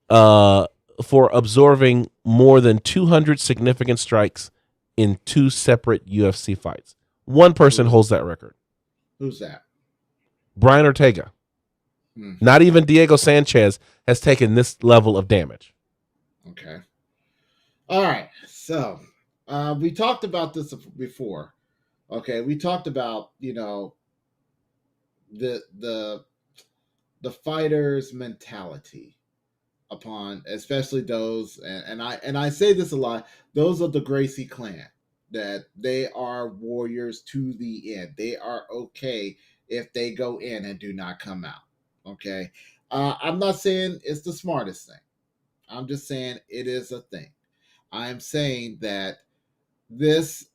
for absorbing more than 200 significant strikes in two separate UFC fights? One person holds that record. Who's that? Brian Ortega. Not even Diego Sanchez has taken this level of damage. Okay. All right. So we talked about this before. Okay, we talked about the fighter's mentality upon, especially those, and I say this a lot, those of the Gracie clan, that they are warriors to the end. They are okay if they go in and do not come out. Okay, I'm not saying it's the smartest thing. I'm just saying it is a thing. I'm saying that it's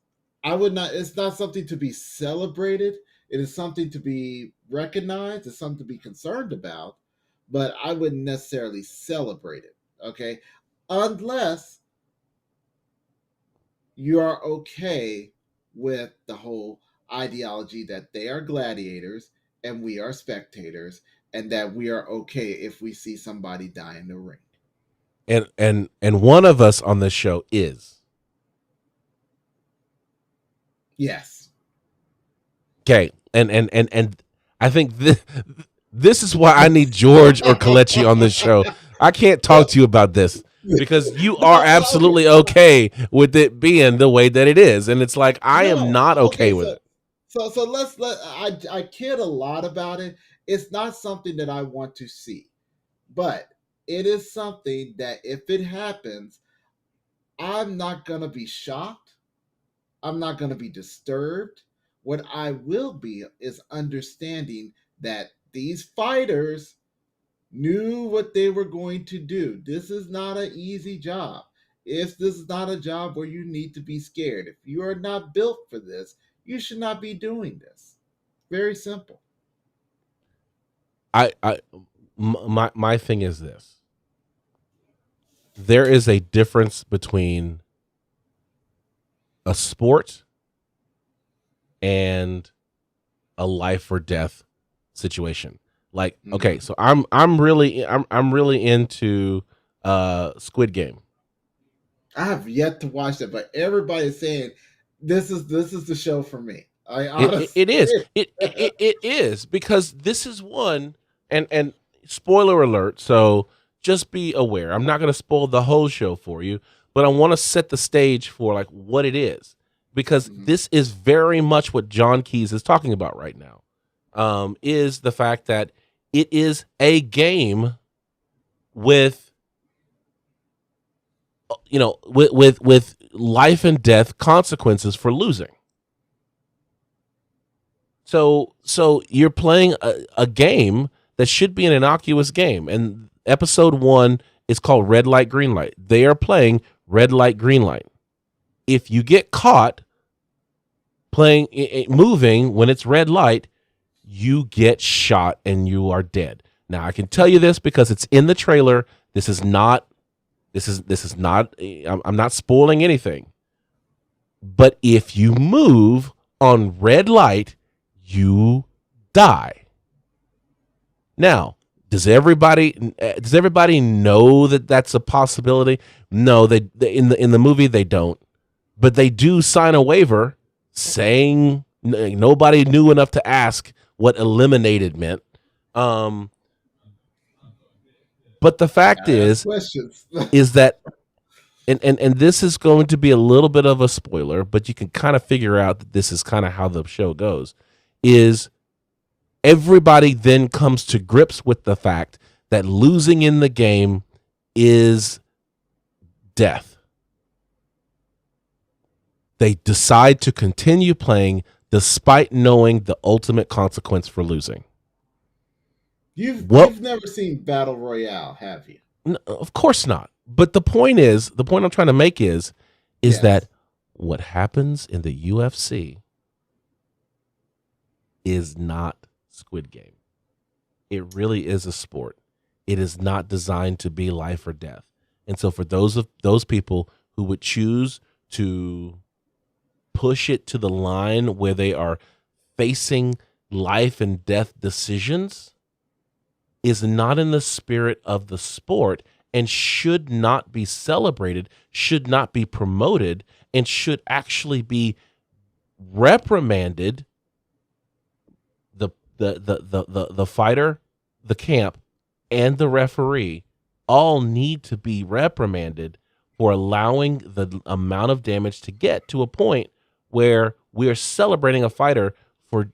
not something to be celebrated. It is something to be recognized. It's something to be concerned about, but I wouldn't necessarily celebrate it. Okay. Unless you are okay with the whole ideology that they are gladiators and we are spectators, and that we are okay if we see somebody die in the ring. And one of us on this show is. Yes. Okay. And I think this is why I need George or Kalechi on this show. I can't talk to you about this because you are absolutely okay with it being the way that it is. And it's like, I am not okay with it. So I cared a lot about it. It's not something that I want to see, but it is something that if it happens, I'm not going to be shocked. I'm not going to be disturbed. What I will be is understanding that these fighters knew what they were going to do. This is not an easy job. This is not a job where you need to be scared. If you are not built for this, you should not be doing this. Very simple. My thing is this. There is a difference between a sport and a life or death situation. Like, okay, so I'm really into Squid Game. I have yet to watch it, but everybody's saying this is the show for me. It is because this is one, and spoiler alert, so just be aware. I'm not going to spoil the whole show for you, but I want to set the stage for like what it is, because this is very much what John Keys is talking about right now. Is the fact that it is a game with with life and death consequences for losing. So you're playing a game that should be an innocuous game. And episode 1 is called Red Light, Green Light. They are playing red light, green light. If you get caught moving when it's red light, you get shot and you are dead. Now I can tell you this because it's in the trailer. This is not, I'm not spoiling anything. But if you move on red light, you die. Now, Does everybody know that that's a possibility? No, they in the movie they don't, but they do sign a waiver saying nobody knew enough to ask what eliminated meant. But the fact is that, and this is going to be a little bit of a spoiler, but you can kind of figure out that this is kind of how the show goes, is everybody then comes to grips with the fact that losing in the game is death. They decide to continue playing despite knowing the ultimate consequence for losing. You've never seen Battle Royale, have you? No, of course not. But the point I'm trying to make is yes, that what happens in the UFC is not Squid Game. It really is a sport. It is not designed to be life or death. And so for those people who would choose to push it to the line where they are facing life and death decisions, is not in the spirit of the sport and should not be celebrated, should not be promoted, and should actually be reprimanded. The fighter, the camp, and the referee all need to be reprimanded for allowing the amount of damage to get to a point where we are celebrating a fighter for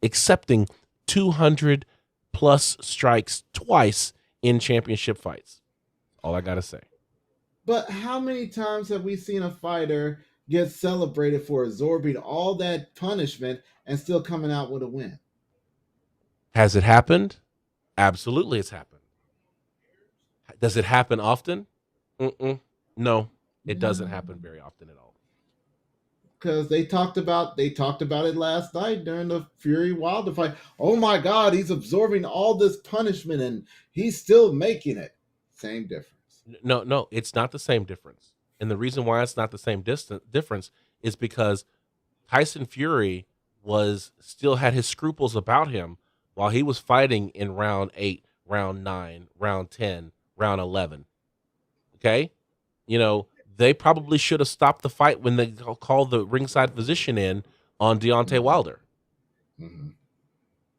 accepting 200 plus strikes twice in championship fights. All I gotta say. But how many times have we seen a fighter get celebrated for absorbing all that punishment and still coming out with a win? Has it happened? Absolutely, it's happened. Does it happen often? No, it doesn't happen very often at all. Because they talked about it last night during the Fury Wilder fight. Oh my God, he's absorbing all this punishment and he's still making it. Same difference. No, it's not the same difference. And the reason why it's not the same difference is because Tyson Fury still had his scruples about him while he was fighting in round 8, round 9, round 10, round 11. Okay? They probably should have stopped the fight when they called the ringside physician in on Deontay Wilder. Mm-hmm.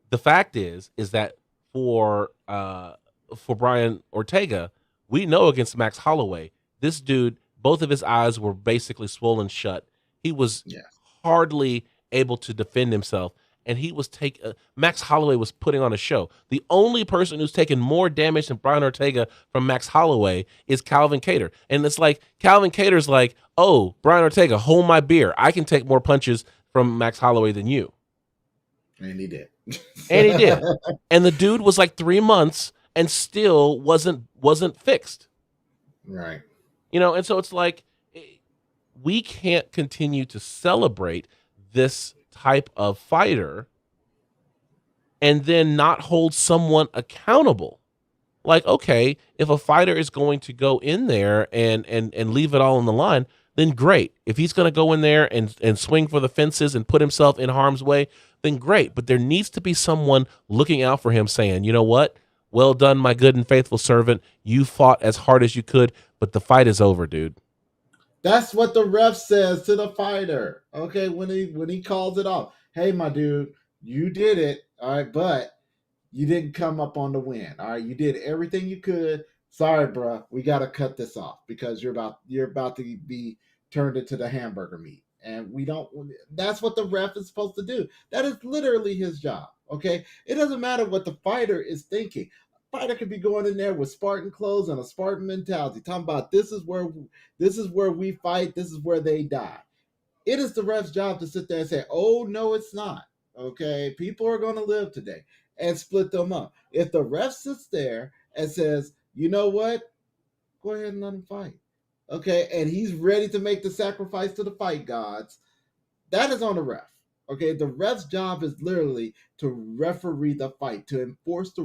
The fact is that for Brian Ortega, we know against Max Holloway, this dude, both of his eyes were basically swollen shut. He was hardly able to defend himself. And he was Max Holloway was putting on a show. The only person who's taken more damage than Brian Ortega from Max Holloway is Calvin Kattar. And it's like, Calvin Cater's like, oh, Brian Ortega, hold my beer. I can take more punches from Max Holloway than you. And he did. And the dude was like 3 months and still wasn't fixed. Right. And so it's like, we can't continue to celebrate this type of fighter and then not hold someone accountable. Like, okay, if a fighter is going to go in there and leave it all on the line, then great. If he's going to go in there and swing for the fences and put himself in harm's way, then great. But there needs to be someone looking out for him saying, you know what? Well done, my good and faithful servant. You fought as hard as you could, but the fight is over, dude. That's what the ref says to the fighter. Okay, when he calls it off. Hey, my dude, you did it. All right, but you didn't come up on the win. All right, you did everything you could. Sorry, bro. We got to cut this off because you're about to be turned into the hamburger meat. And we don't. That's what the ref is supposed to do. That is literally his job. Okay, it doesn't matter what the fighter is thinking. Fighter could be going in there with Spartan clothes and a Spartan mentality, talking about this is where we fight, this is where they die. It is the ref's job to sit there and say, oh, no, it's not. Okay, people are going to live today, and split them up. If the ref sits there and says, you know what, go ahead and let him fight. Okay, and he's ready to make the sacrifice to the fight gods, that is on the ref. Okay, the ref's job is literally to referee the fight, to enforce the